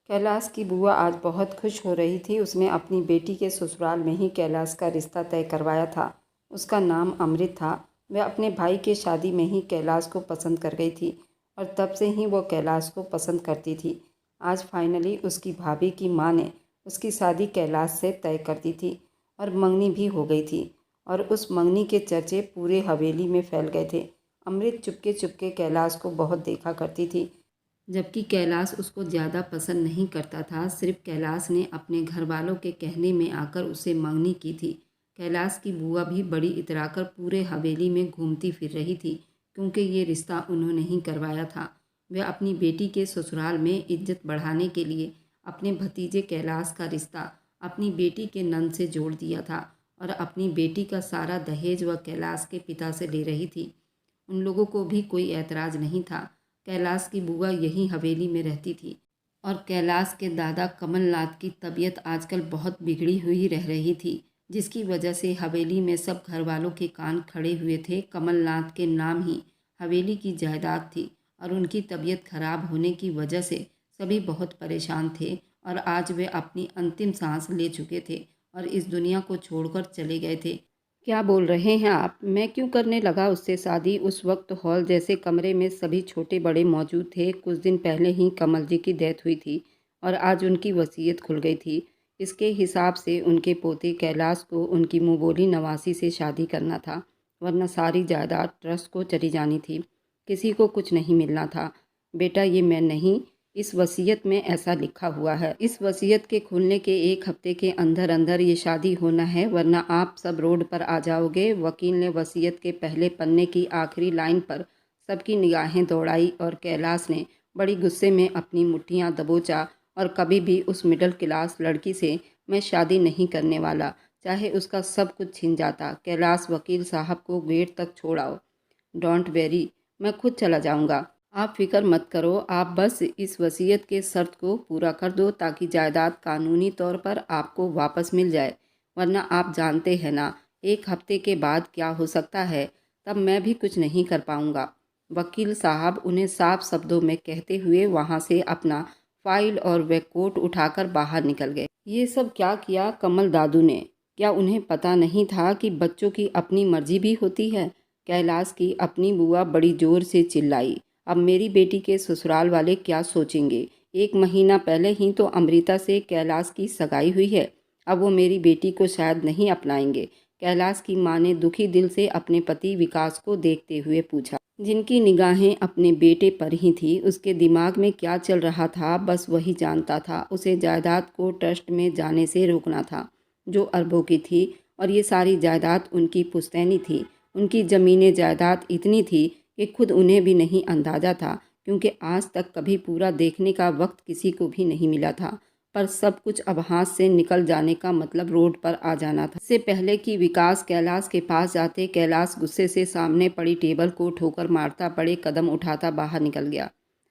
कैलाश की बुआ आज बहुत खुश हो रही थी। उसने अपनी बेटी के ससुराल में ही कैलाश का रिश्ता तय करवाया था। उसका नाम अमृत था। वह अपने भाई के शादी में ही कैलाश को पसंद कर गई थी और तब से ही वो कैलाश को पसंद करती थी। आज फाइनली उसकी भाभी की माँ ने उसकी शादी कैलाश से तय कर दी थी और मंगनी भी हो गई थी और उस मंगनी के चर्चे पूरे हवेली में फैल गए थे। अमृत चुपके चुपके कैलाश को बहुत देखा करती थी, जबकि कैलाश उसको ज़्यादा पसंद नहीं करता था। सिर्फ कैलाश ने अपने घर वालों के कहने में आकर उसे मंगनी की थी। कैलाश की बुआ भी बड़ी इतराकर पूरे हवेली में घूमती फिर रही थी, क्योंकि ये रिश्ता उन्होंने ही करवाया था। वह अपनी बेटी के ससुराल में इज्जत बढ़ाने के लिए अपने भतीजे कैलाश का रिश्ता अपनी बेटी के नंद से जोड़ दिया था और अपनी बेटी का सारा दहेज वह कैलाश के पिता से ले रही थी। उन लोगों को भी कोई ऐतराज़ नहीं था। कैलाश की बुआ यही हवेली में रहती थी और कैलाश के दादा कमलनाथ की तबीयत आजकल बहुत बिगड़ी हुई रह रही थी, जिसकी वजह से हवेली में सब घर वालों के कान खड़े हुए थे। कमलनाथ के नाम ही हवेली की जायदाद थी और उनकी तबीयत खराब होने की वजह से सभी बहुत परेशान थे और आज वे अपनी अंतिम सांस ले चुके थे और इस दुनिया को छोड़कर चले गए थे। क्या बोल रहे हैं आप? मैं क्यों करने लगा उससे शादी? उस वक्त हॉल जैसे कमरे में सभी छोटे बड़े मौजूद थे। कुछ दिन पहले ही कमल जी की डेथ हुई थी और आज उनकी वसीयत खुल गई थी। इसके हिसाब से उनके पोते कैलाश को उनकी मुंहबोली नवासी से शादी करना था, वरना सारी जायदाद ट्रस्ट को चली जानी थी। किसी को कुछ नहीं मिलना था। बेटा, ये मैं नहीं, इस वसीयत में ऐसा लिखा हुआ है। इस वसीयत के खुलने के एक हफ्ते के अंदर अंदर ये शादी होना है, वरना आप सब रोड पर आ जाओगे। वकील ने वसीयत के पहले पन्ने की आखिरी लाइन पर सबकी निगाहें दौड़ाई और कैलाश ने बड़ी गुस्से में अपनी मुट्ठियां दबोचा और कभी भी उस मिडिल क्लास लड़की से मैं शादी नहीं करने वाला, चाहे उसका सब कुछ छिन जाता। कैलाश, वकील साहब को गेट तक छोड़ आओ। डोंट वेरी, मैं खुद चला जाऊंगा। आप फिक्र मत करो, आप बस इस वसीयत के शर्त को पूरा कर दो ताकि जायदाद कानूनी तौर पर आपको वापस मिल जाए, वरना आप जानते हैं ना, एक हफ्ते के बाद क्या हो सकता है। तब मैं भी कुछ नहीं कर पाऊंगा। वकील साहब उन्हें साफ शब्दों में कहते हुए वहां से अपना फाइल और वह कोट उठाकर बाहर निकल गए। ये सब क्या किया कमल दादू ने? क्या उन्हें पता नहीं था कि बच्चों की अपनी मर्जी भी होती है? कैलाश की अपनी बुआ बड़ी जोर से चिल्लाई, अब मेरी बेटी के ससुराल वाले क्या सोचेंगे? एक महीना पहले ही तो अमृता से कैलाश की सगाई हुई है, अब वो मेरी बेटी को शायद नहीं अपनाएंगे। कैलाश की माँ ने दुखी दिल से अपने पति विकास को देखते हुए पूछा, जिनकी निगाहें अपने बेटे पर ही थी। उसके दिमाग में क्या चल रहा था बस वही जानता था। उसे जायदाद को ट्रस्ट में जाने से रोकना था, जो अरबों की थी, और ये सारी जायदाद उनकी पुश्तैनी थी। उनकी ज़मीनें जायदाद इतनी थी कि खुद उन्हें भी नहीं अंदाज़ा था, क्योंकि आज तक कभी पूरा देखने का वक्त किसी को भी नहीं मिला था। पर सब कुछ अब हाथ से निकल जाने का मतलब रोड पर आ जाना था। इससे पहले कि विकास कैलाश के पास जाते, कैलाश गुस्से से सामने पड़ी टेबल को ठोकर मारता, बड़े कदम उठाता बाहर निकल गया।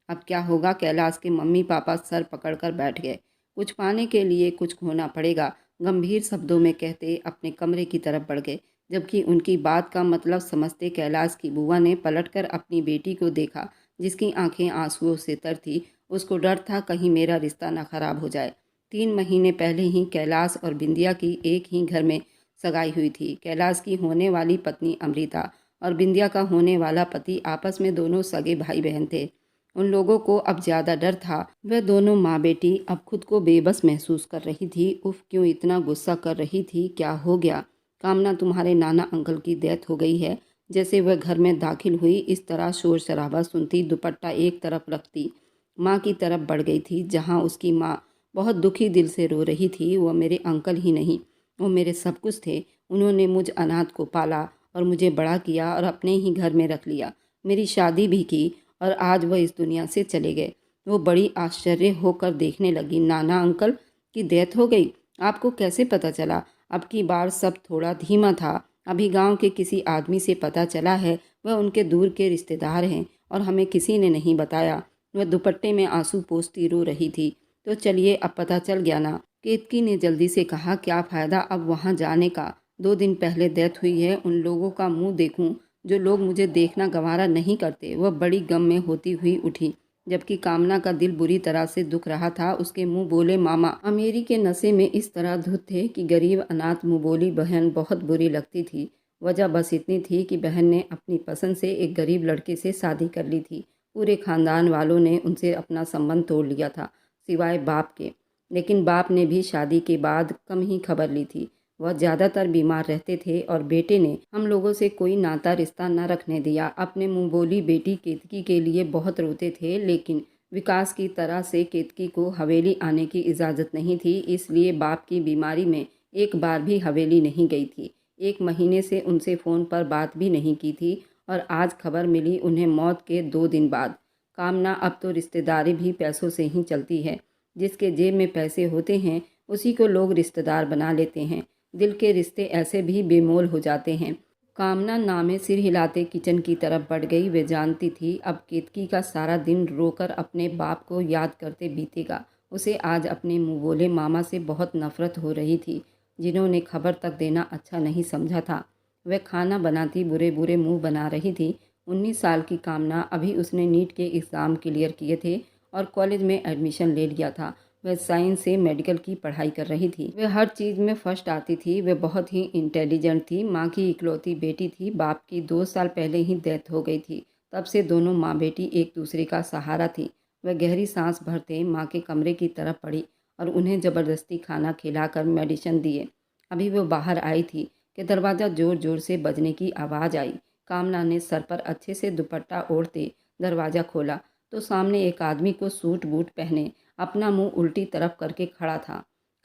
अब क्या होगा? कैलाश के मम्मी पापा सर पकड़कर बैठ गए। कुछ पाने के लिए कुछ खोना पड़ेगा, गंभीर शब्दों में कहते अपने कमरे की तरफ बढ़ गए। जबकि उनकी बात का मतलब समझते कैलाश की बुआ ने पलटकर अपनी बेटी को देखा, जिसकी आंखें आंसुओं से तर थी। उसको डर था कहीं मेरा रिश्ता न खराब हो जाए। 3 महीने पहले ही कैलाश और बिंदिया की एक ही घर में सगाई हुई थी। कैलाश की होने वाली पत्नी अमृता और बिंदिया का होने वाला पति आपस में दोनों सगे भाई बहन थे। उन लोगों को अब ज़्यादा डर था। वह दोनों माँ बेटी अब खुद को बेबस महसूस कर रही थी। उफ, क्यों इतना गुस्सा कर रही थी? क्या हो गया? कामना, तुम्हारे नाना अंकल की डेथ हो गई है। जैसे वह घर में दाखिल हुई, इस तरह शोर शराबा सुनती दुपट्टा एक तरफ रखती माँ की तरफ बढ़ गई थी, जहाँ उसकी माँ बहुत दुखी दिल से रो रही थी। वह मेरे अंकल ही नहीं, वो मेरे सब कुछ थे। उन्होंने मुझ अनाथ को पाला और मुझे बड़ा किया और अपने ही घर में रख लिया। मेरी शादी भी की और आज वह इस दुनिया से चले गए। वो बड़ी आश्चर्य होकर देखने लगी। नाना अंकल की डेथ हो गई? आपको कैसे पता चला? अब की बार सब थोड़ा धीमा था। अभी गांव के किसी आदमी से पता चला है, वह उनके दूर के रिश्तेदार हैं और हमें किसी ने नहीं बताया। वह दुपट्टे में आंसू पोंछती रो रही थी। तो चलिए, अब पता चल गया ना? केतकी ने जल्दी से कहा, क्या फ़ायदा अब वहाँ जाने का? 2 दिन पहले डेथ हुई है। उन लोगों का मुंह देखूं जो लोग मुझे देखना गवारा नहीं करते। वह बड़ी गम में होती हुई उठी। जबकि कामना का दिल बुरी तरह से दुख रहा था। उसके मुंह बोले मामा अमीरी के नशे में इस तरह धुत थे कि गरीब अनाथ मुंह बोली बहन बहुत बुरी लगती थी। वजह बस इतनी थी कि बहन ने अपनी पसंद से एक गरीब लड़के से शादी कर ली थी। पूरे खानदान वालों ने उनसे अपना संबंध तोड़ लिया था, सिवाय बाप के। लेकिन बाप ने भी शादी के बाद कम ही खबर ली थी। वह ज़्यादातर बीमार रहते थे और बेटे ने हम लोगों से कोई नाता रिश्ता न रखने दिया। अपने मुंह बोली बेटी केतकी के लिए बहुत रोते थे, लेकिन विकास की तरह से केतकी को हवेली आने की इजाज़त नहीं थी। इसलिए बाप की बीमारी में एक बार भी हवेली नहीं गई थी। 1 महीने से उनसे फ़ोन पर बात भी नहीं की थी और आज खबर मिली उन्हें मौत के 2 दिन बाद। कामना अब तो रिश्तेदारी भी पैसों से ही चलती है। जिसके जेब में पैसे होते हैं उसी को लोग रिश्तेदार बना लेते हैं। दिल के रिश्ते ऐसे भी बेमोल हो जाते हैं। कामना नामे सिर हिलाते किचन की तरफ बढ़ गई। वे जानती थी अब केतकी का सारा दिन रोकर अपने बाप को याद करते बीतेगा। उसे आज अपने मुँह बोले मामा से बहुत नफरत हो रही थी, जिन्होंने खबर तक देना अच्छा नहीं समझा था। वह खाना बनाती बुरे बुरे मुँह बना रही थी। 19 साल की कामना, अभी उसने नीट के एग्ज़ाम क्लियर किए थे और कॉलेज में एडमिशन ले लिया था। वह साइंस से मेडिकल की पढ़ाई कर रही थी। वह हर चीज़ में फर्स्ट आती थी। वह बहुत ही इंटेलिजेंट थी। माँ की इकलौती बेटी थी। बाप की 2 साल पहले ही डेथ हो गई थी। तब से दोनों माँ बेटी एक दूसरे का सहारा थी। वह गहरी सांस भरते माँ के कमरे की तरफ बढ़ी और उन्हें ज़बरदस्ती खाना खिलाकर मेडिसिन दिए। अभी वो बाहर आई थी कि दरवाज़ा ज़ोर ज़ोर से बजने की आवाज़ आई। कामना ने सर पर अच्छे से दुपट्टा ओढ़ते दरवाज़ा खोला तो सामने एक आदमी को सूट बूट पहने अपना मुंह उल्टी तरफ करके खड़ा था।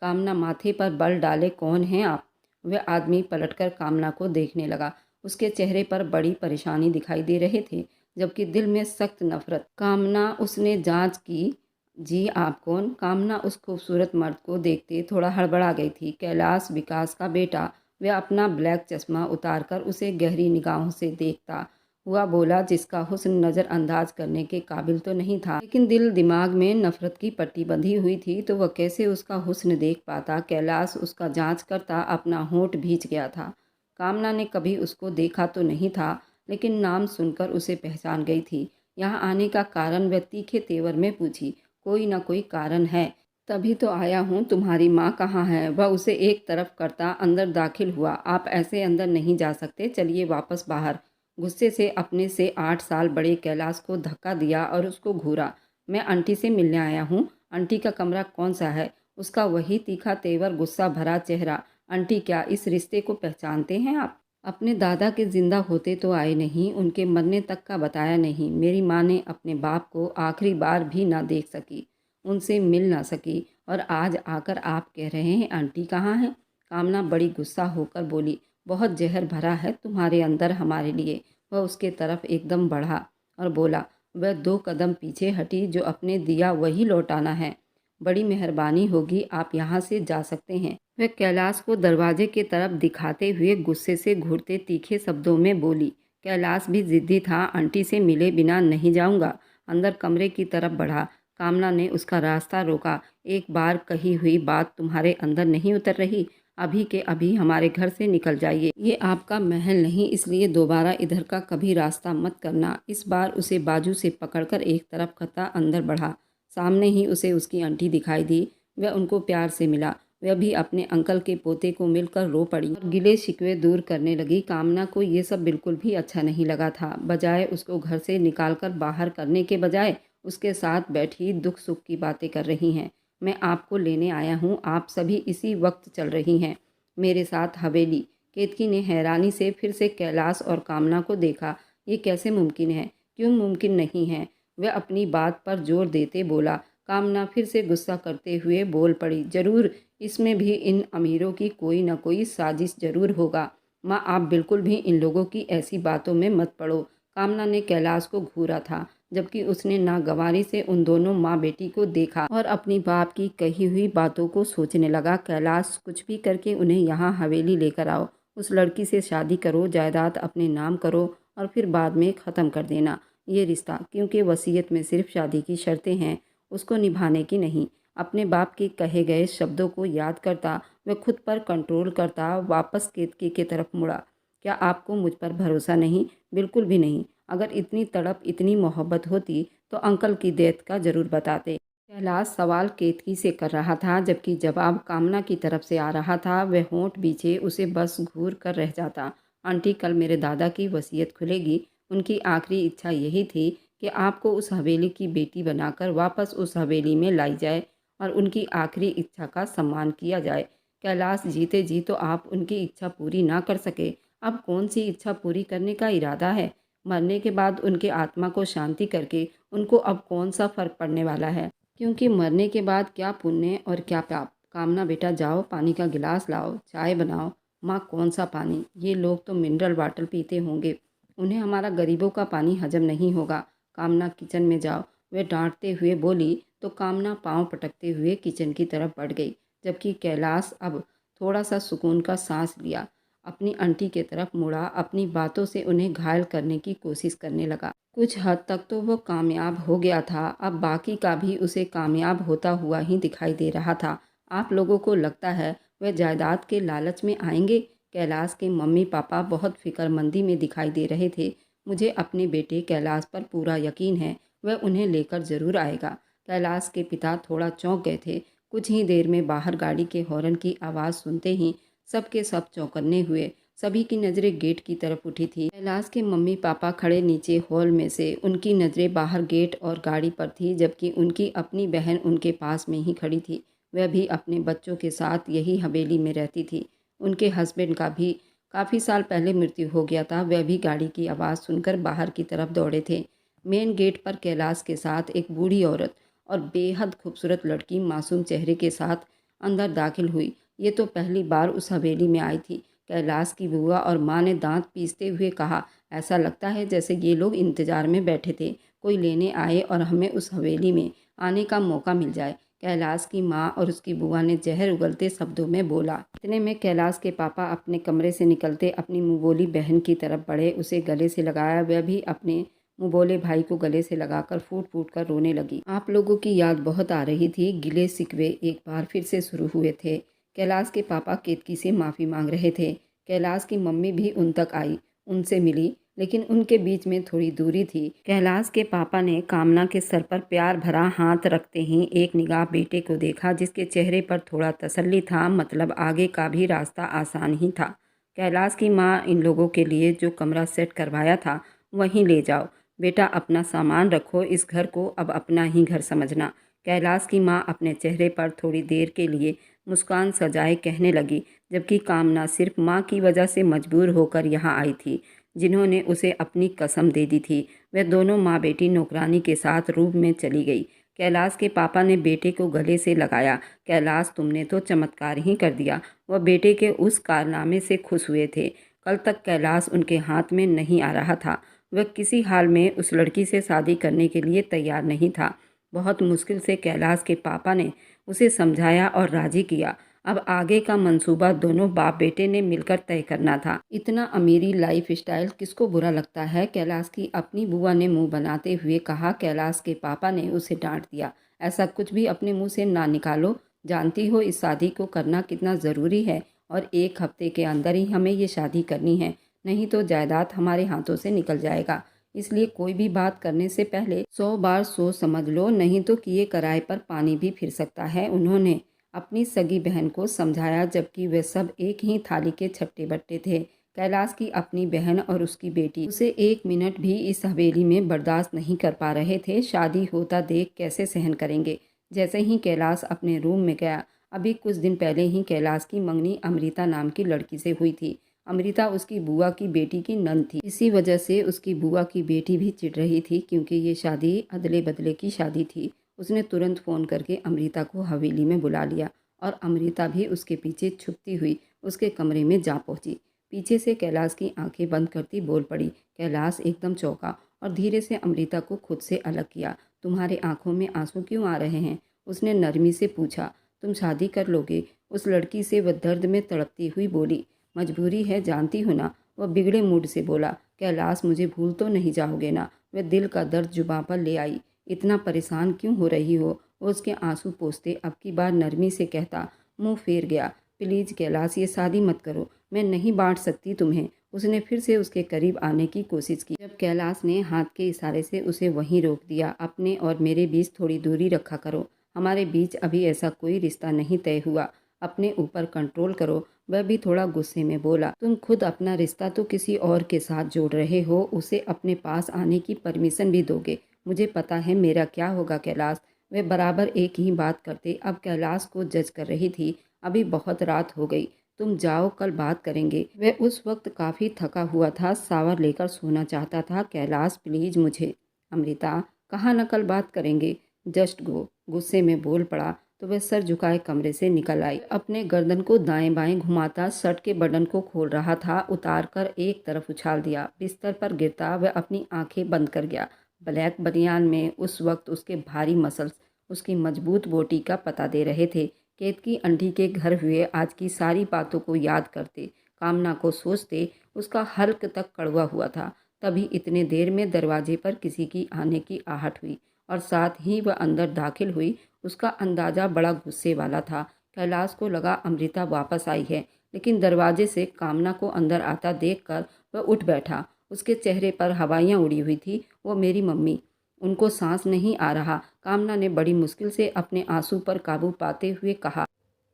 कामना माथे पर बल डाले कौन हैं आप? वह आदमी पलटकर कामना को देखने लगा। उसके चेहरे पर बड़ी परेशानी दिखाई दे रहे थे, जबकि दिल में सख्त नफरत। कामना उसने जांच की। जी आप कौन? कामना उस खूबसूरत मर्द को देखते थोड़ा हड़बड़ा गई थी। कैलाश, विकास का बेटा। वह अपना ब्लैक चश्मा उतारकर उसे गहरी निगाहों से देखता हुआ बोला, जिसका हुस्न नज़रअंदाज करने के काबिल तो नहीं था, लेकिन दिल दिमाग में नफरत की पट्टी बंधी हुई थी, तो वह कैसे उसका हुस्न देख पाता। कैलाश उसका जांच करता अपना होंठ भींच गया था। कामना ने कभी उसको देखा तो नहीं था, लेकिन नाम सुनकर उसे पहचान गई थी। यहाँ आने का कारण वह तीखे तेवर में पूछी। कोई ना कोई कारण है, तभी तो आया हूँ। तुम्हारी माँ कहाँ है? वह उसे एक तरफ करता अंदर दाखिल हुआ। आप ऐसे अंदर नहीं जा सकते, चलिए वापस बाहर। गुस्से से अपने से 8 साल बड़े कैलाश को धक्का दिया और उसको घूरा। मैं आंटी से मिलने आया हूँ। आंटी का कमरा कौन सा है? उसका वही तीखा तेवर, गुस्सा भरा चेहरा। आंटी क्या इस रिश्ते को पहचानते हैं आप? अपने दादा के जिंदा होते तो आए नहीं, उनके मरने तक का बताया नहीं। मेरी माँ ने अपने बाप को आखिरी बार भी ना देख सकी, उनसे मिल ना सकी, और आज आकर आप कह रहे हैं आंटी कहाँ हैं? कामना बड़ी गुस्सा होकर बोली, बहुत जहर भरा है तुम्हारे अंदर हमारे लिए। वह उसके तरफ एकदम बढ़ा और बोला। वह 2 कदम पीछे हटी। जो अपने दिया वही लौटाना है। बड़ी मेहरबानी होगी, आप यहाँ से जा सकते हैं। वह कैलाश को दरवाजे की तरफ दिखाते हुए गुस्से से घूरते तीखे शब्दों में बोली। कैलाश भी जिद्दी था। आंटी से मिले बिना नहीं जाऊँगा। अंदर कमरे की तरफ बढ़ा। कामना ने उसका रास्ता रोका। एक बार कही हुई बात तुम्हारे अंदर नहीं उतर रही? अभी के अभी हमारे घर से निकल जाइए। ये आपका महल नहीं, इसलिए दोबारा इधर का कभी रास्ता मत करना। इस बार उसे बाजू से पकड़कर एक तरफ खता अंदर बढ़ा। सामने ही उसे उसकी आंटी दिखाई दी। वह उनको प्यार से मिला। वह भी अपने अंकल के पोते को मिलकर रो पड़ी और गिले शिकवे दूर करने लगी। कामना को ये सब बिल्कुल भी अच्छा नहीं लगा था। बजाय उसको घर से निकालकर बाहर करने के बजाय उसके साथ बैठी दुख सुख की बातें कर रही हैं। मैं आपको लेने आया हूँ, आप सभी इसी वक्त चल रही हैं मेरे साथ हवेली। केतकी ने हैरानी से फिर से कैलाश और कामना को देखा। ये कैसे मुमकिन है? क्यों मुमकिन नहीं है? वह अपनी बात पर जोर देते बोला। कामना फिर से गुस्सा करते हुए बोल पड़ी, जरूर इसमें भी इन अमीरों की कोई ना कोई साजिश जरूर होगा। माँ, आप बिल्कुल भी इन लोगों की ऐसी बातों में मत पड़ो। कामना ने कैलाश को घूरा था, जबकि उसने नागवारी से उन दोनों माँ बेटी को देखा और अपनी बाप की कही हुई बातों को सोचने लगा। कैलाश, कुछ भी करके उन्हें यहाँ हवेली लेकर आओ। उस लड़की से शादी करो, जायदाद अपने नाम करो और फिर बाद में ख़त्म कर देना ये रिश्ता, क्योंकि वसीयत में सिर्फ शादी की शर्तें हैं, उसको निभाने की नहीं। अपने बाप के कहे गए शब्दों को याद करता वह खुद पर कंट्रोल करता वापस केतकी की तरफ मुड़ा। क्या आपको मुझ पर भरोसा नहीं? बिल्कुल भी नहीं। अगर इतनी तड़प, इतनी मोहब्बत होती तो अंकल की डेथ का ज़रूर बताते। कैलाश सवाल केतकी से कर रहा था, जबकि जवाब कामना की तरफ से आ रहा था। वह होंठ बीचे उसे बस घूर कर रह जाता। आंटी, कल मेरे दादा की वसीयत खुलेगी। उनकी आखिरी इच्छा यही थी कि आपको उस हवेली की बेटी बनाकर वापस उस हवेली में लाई जाए और उनकी आखिरी इच्छा का सम्मान किया जाए। कैलाश, जीते जी तो आप उनकी इच्छा पूरी ना कर सके, अब कौन सी इच्छा पूरी करने का इरादा है? मरने के बाद उनके आत्मा को शांति करके उनको अब कौन सा फ़र्क पड़ने वाला है? क्योंकि मरने के बाद क्या पुण्य और क्या पाप। कामना बेटा, जाओ पानी का गिलास लाओ, चाय बनाओ। माँ, कौन सा पानी? ये लोग तो मिनरल वाटर पीते होंगे, उन्हें हमारा गरीबों का पानी हजम नहीं होगा। कामना, किचन में जाओ, वे डांटते हुए बोली। तो कामना पाँव पटकते हुए किचन की तरफ बढ़ गई, जबकि कैलाश अब थोड़ा सा सुकून का सांस लिया, अपनी आंटी की तरफ मुड़ा, अपनी बातों से उन्हें घायल करने की कोशिश करने लगा। कुछ हद तक तो वो कामयाब हो गया था, अब बाकी का भी उसे कामयाब होता हुआ ही दिखाई दे रहा था। आप लोगों को लगता है वह जायदाद के लालच में आएंगे? कैलाश के मम्मी पापा बहुत फिक्रमंदी में दिखाई दे रहे थे। मुझे अपने बेटे कैलाश पर पूरा यकीन है, वह उन्हें लेकर ज़रूर आएगा। कैलाश के पिता थोड़ा चौंक गए थे। कुछ ही देर में बाहर गाड़ी के हॉर्न की आवाज़ सुनते ही सब के सब चौंकन्ने हुए। सभी की नज़रें गेट की तरफ उठी थी। कैलाश के मम्मी पापा खड़े नीचे हॉल में से, उनकी नज़रें बाहर गेट और गाड़ी पर थी, जबकि उनकी अपनी बहन उनके पास में ही खड़ी थी। वह भी अपने बच्चों के साथ यही हवेली में रहती थी। उनके हस्बैंड का भी काफ़ी साल पहले मृत्यु हो गया था। वह भी गाड़ी की आवाज़ सुनकर बाहर की तरफ दौड़े थे। मेन गेट पर कैलाश के साथ एक बूढ़ी औरत और बेहद खूबसूरत लड़की मासूम चेहरे के साथ अंदर दाखिल हुई। ये तो पहली बार उस हवेली में आई थी। कैलाश की बुआ और माँ ने दांत पीसते हुए कहा, ऐसा लगता है जैसे ये लोग इंतजार में बैठे थे, कोई लेने आए और हमें उस हवेली में आने का मौका मिल जाए। कैलाश की माँ और उसकी बुआ ने जहर उगलते शब्दों में बोला। इतने में कैलाश के पापा अपने कमरे से निकलते अपनी मुँहबोली बहन की तरफ बढ़े, उसे गले से लगाया। वह भी अपने मुँहबोले भाई को गले से लगाकर फूट फूट कर रोने लगी। आप लोगों की याद बहुत आ रही थी। गिले शिकवे एक बार फिर से शुरू हुए थे। कैलाश के पापा केतकी से माफ़ी मांग रहे थे। कैलाश की मम्मी भी उन तक आई, उनसे मिली, लेकिन उनके बीच में थोड़ी दूरी थी। कैलाश के पापा ने कामना के सर पर प्यार भरा हाथ रखते ही एक निगाह बेटे को देखा, जिसके चेहरे पर थोड़ा तसल्ली था, मतलब आगे का भी रास्ता आसान ही था। कैलाश की माँ, इन लोगों के लिए जो कमरा सेट करवाया था वहीं ले जाओ। बेटा, अपना सामान रखो, इस घर को अब अपना ही घर समझना। कैलाश की माँ अपने चेहरे पर थोड़ी देर के लिए मुस्कान सजाए कहने लगी, जबकि कामना सिर्फ माँ की वजह से मजबूर होकर यहाँ आई थी, जिन्होंने उसे अपनी कसम दे दी थी। वह दोनों माँ बेटी नौकरानी के साथ रूम में चली गई। कैलाश के पापा ने बेटे को गले से लगाया। कैलाश, तुमने तो चमत्कार ही कर दिया। वह बेटे के उस कारनामे से खुश हुए थे। कल तक कैलाश उनके हाथ में नहीं आ रहा था। वह किसी हाल में उस लड़की से शादी करने के लिए तैयार नहीं था। बहुत मुश्किल से कैलाश के पापा ने उसे समझाया और राजी किया। अब आगे का मंसूबा दोनों बाप बेटे ने मिलकर तय करना था। इतना अमीरी लाइफ स्टाइल किसको बुरा लगता है? कैलाश की अपनी बुआ ने मुंह बनाते हुए कहा। कैलाश के पापा ने उसे डांट दिया, ऐसा कुछ भी अपने मुंह से ना निकालो। जानती हो इस शादी को करना कितना ज़रूरी है, और 1 हफ्ते के अंदर ही हमें ये शादी करनी है, नहीं तो जायदाद हमारे हाथों से निकल जाएगा। इसलिए कोई भी बात करने से पहले 100 बार सोच समझ लो, नहीं तो किए कराए पर पानी भी फिर सकता है। उन्होंने अपनी सगी बहन को समझाया, जबकि वे सब एक ही थाली के छट्टे बट्टे थे। कैलाश की अपनी बहन और उसकी बेटी उसे 1 मिनट भी इस हवेली में बर्दाश्त नहीं कर पा रहे थे। शादी होता देख कैसे सहन करेंगे? जैसे ही कैलाश अपने रूम में गया, अभी कुछ दिन पहले ही कैलाश की मंगनी अमृता नाम की लड़की से हुई थी। अमृता उसकी बुआ की बेटी की नंद थी। इसी वजह से उसकी बुआ की बेटी भी चिढ़ रही थी, क्योंकि ये शादी अदले बदले की शादी थी। उसने तुरंत फ़ोन करके अमृता को हवेली में बुला लिया और अमृता भी उसके पीछे छुपती हुई उसके कमरे में जा पहुंची। पीछे से कैलाश की आंखें बंद करती बोल पड़ी। कैलाश एकदम चौंका और धीरे से अमृता को खुद से अलग किया। तुम्हारे आंखों में आंसू क्यों आ रहे हैं? उसने नरमी से पूछा। तुम शादी कर लोगे उस लड़की से? वह दर्द में तड़पती हुई बोली। मजबूरी है, जानती हो ना, वह बिगड़े मूड से बोला। कैलाश, मुझे भूल तो नहीं जाओगे ना? वह दिल का दर्द जुबां पर ले आई। इतना परेशान क्यों हो रही हो? वो उसके आंसू पोंछते अब की बार नरमी से कहता। मुंह फेर गया। प्लीज़ कैलाश, ये शादी मत करो, मैं नहीं बांट सकती तुम्हें। उसने फिर से उसके करीब आने की कोशिश की, जब कैलाश ने हाथ के इशारे से उसे वहीं रोक दिया। अपने और मेरे बीच थोड़ी दूरी रखा करो, हमारे बीच अभी ऐसा कोई रिश्ता नहीं तय हुआ, अपने ऊपर कंट्रोल करो। वह भी थोड़ा गुस्से में बोला, तुम खुद अपना रिश्ता तो किसी और के साथ जोड़ रहे हो, उसे अपने पास आने की परमिशन भी दोगे? मुझे पता है मेरा क्या होगा कैलाश। वे बराबर एक ही बात करते। अब कैलाश को जज कर रही थी। अभी बहुत रात हो गई, तुम जाओ, कल बात करेंगे। वह उस वक्त काफ़ी थका हुआ था, शावर लेकर सोना चाहता था। कैलाश प्लीज़ मुझे। अमृता, कहाँ न कल बात करेंगे, जस्ट गो। गुस्से में बोल पड़ा तो वह सर झुकाए कमरे से निकल आई। अपने गर्दन को दाएं बाएं घुमाता शर्ट के बटन को खोल रहा था, उतार कर एक तरफ उछाल दिया। बिस्तर पर गिरता वह अपनी आंखें बंद कर गया। ब्लैक बनियान में उस वक्त उसके भारी मसल्स उसकी मजबूत बॉडी का पता दे रहे थे। केतकी आंटी के घर हुए आज की सारी बातों को याद करते, कामना को सोचते, उसका हल्क तक कड़वा हुआ था। तभी इतने देर में दरवाजे पर किसी की आने की आहट हुई और साथ ही वह अंदर दाखिल हुई। उसका अंदाज़ा बड़ा गुस्से वाला था। कैलाश को लगा अमृता वापस आई है, लेकिन दरवाजे से कामना को अंदर आता देखकर वह उठ बैठा। उसके चेहरे पर हवाइयाँ उड़ी हुई थी। वो मेरी मम्मी, उनको सांस नहीं आ रहा। कामना ने बड़ी मुश्किल से अपने आंसू पर काबू पाते हुए कहा,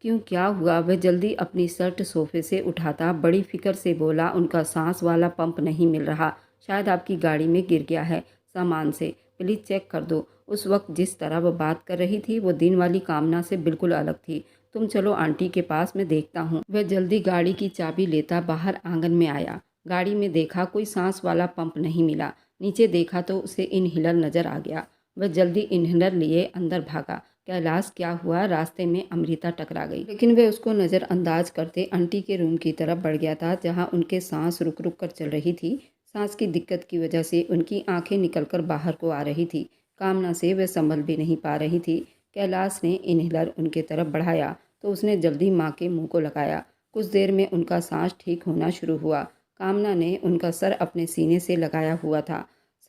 क्यों, क्या हुआ? वह जल्दी अपनी शर्ट सोफे से उठाता बड़ी फिक्र से बोला, उनका सांस वाला पंप नहीं मिल रहा, शायद आपकी गाड़ी में गिर गया है सामान से, प्लीज़ चेक कर दो। उस वक्त जिस तरह वह बात कर रही थी वो दिन वाली कामना से बिल्कुल अलग थी। तुम चलो आंटी के पास, मैं देखता हूँ। वह जल्दी गाड़ी की चाबी लेता बाहर आंगन में आया। गाड़ी में देखा कोई सांस वाला पंप नहीं मिला। नीचे देखा तो उसे इनहेलर नजर आ गया। वह जल्दी इनहेलर लिए अंदर भागा। कैलाश, क्या हुआ? रास्ते में अमृता टकरा गई, लेकिन वह उसको नज़रअंदाज करते आंटी के रूम की तरफ बढ़ गया था, जहाँ उनके सांस रुक रुक कर चल रही थी। सांस की दिक्कत की वजह से उनकी आंखें निकलकर बाहर को आ रही थी। कामना से वह संभल भी नहीं पा रही थी। कैलाश ने इनहेलर उनके तरफ बढ़ाया तो उसने जल्दी माँ के मुंह को लगाया। कुछ देर में उनका सांस ठीक होना शुरू हुआ। कामना ने उनका सर अपने सीने से लगाया हुआ था,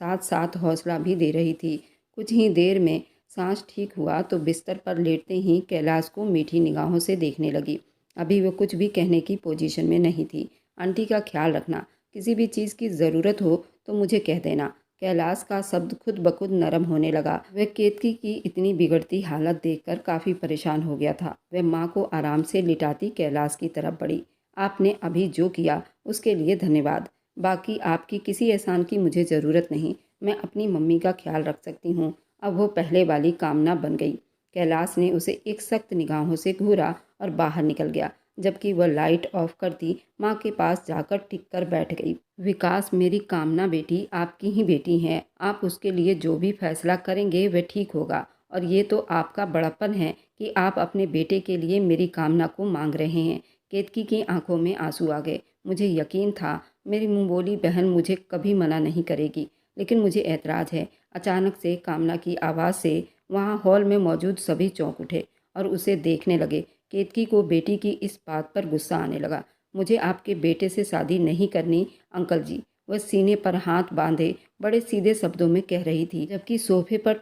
साथ साथ हौसला भी दे रही थी। कुछ ही देर में सांस ठीक हुआ तो बिस्तर पर लेटते ही कैलाश को मीठी निगाहों से देखने लगी। अभी वह कुछ भी कहने की पोजीशन में नहीं थी। आंटी का ख्याल रखना, किसी भी चीज़ की ज़रूरत हो तो मुझे कह देना। कैलाश का शब्द खुद ब खुद नरम होने लगा। वह केतकी की इतनी बिगड़ती हालत देखकर काफ़ी परेशान हो गया था। वह माँ को आराम से लिटाती कैलाश की तरफ बढ़ी। आपने अभी जो किया उसके लिए धन्यवाद। बाकी आपकी किसी एहसान की मुझे ज़रूरत नहीं। मैं अपनी मम्मी का ख्याल रख सकती हूँ। अब वो पहले वाली कामना बन गई। कैलाश ने उसे एक सख्त निगाहों से घूरा और बाहर निकल गया। जबकि वह लाइट ऑफ करती माँ के पास जाकर टिक कर बैठ गई। विकास, मेरी कामना बेटी आपकी ही बेटी है। आप उसके लिए जो भी फैसला करेंगे वह ठीक होगा। और ये तो आपका बड़प्पन है कि आप अपने बेटे के लिए मेरी कामना को मांग रहे हैं। केतकी की आंखों में आंसू आ गए। मुझे यकीन था मेरी मुँह बोली बहन मुझे कभी मना नहीं करेगी, लेकिन मुझे ऐतराज़ है। अचानक से कामना की आवाज़ से वहाँ हॉल में मौजूद सभी चौंक उठे और उसे देखने लगे। केतकी को बेटी की इस बात पर गुस्सा आने लगा। मुझे आपके बेटे से शादी नहीं करनी अंकल जी, वह सीने पर हाथ बांधे बड़े सीधे शब्दों में कह रही थी, जबकि सोफे पर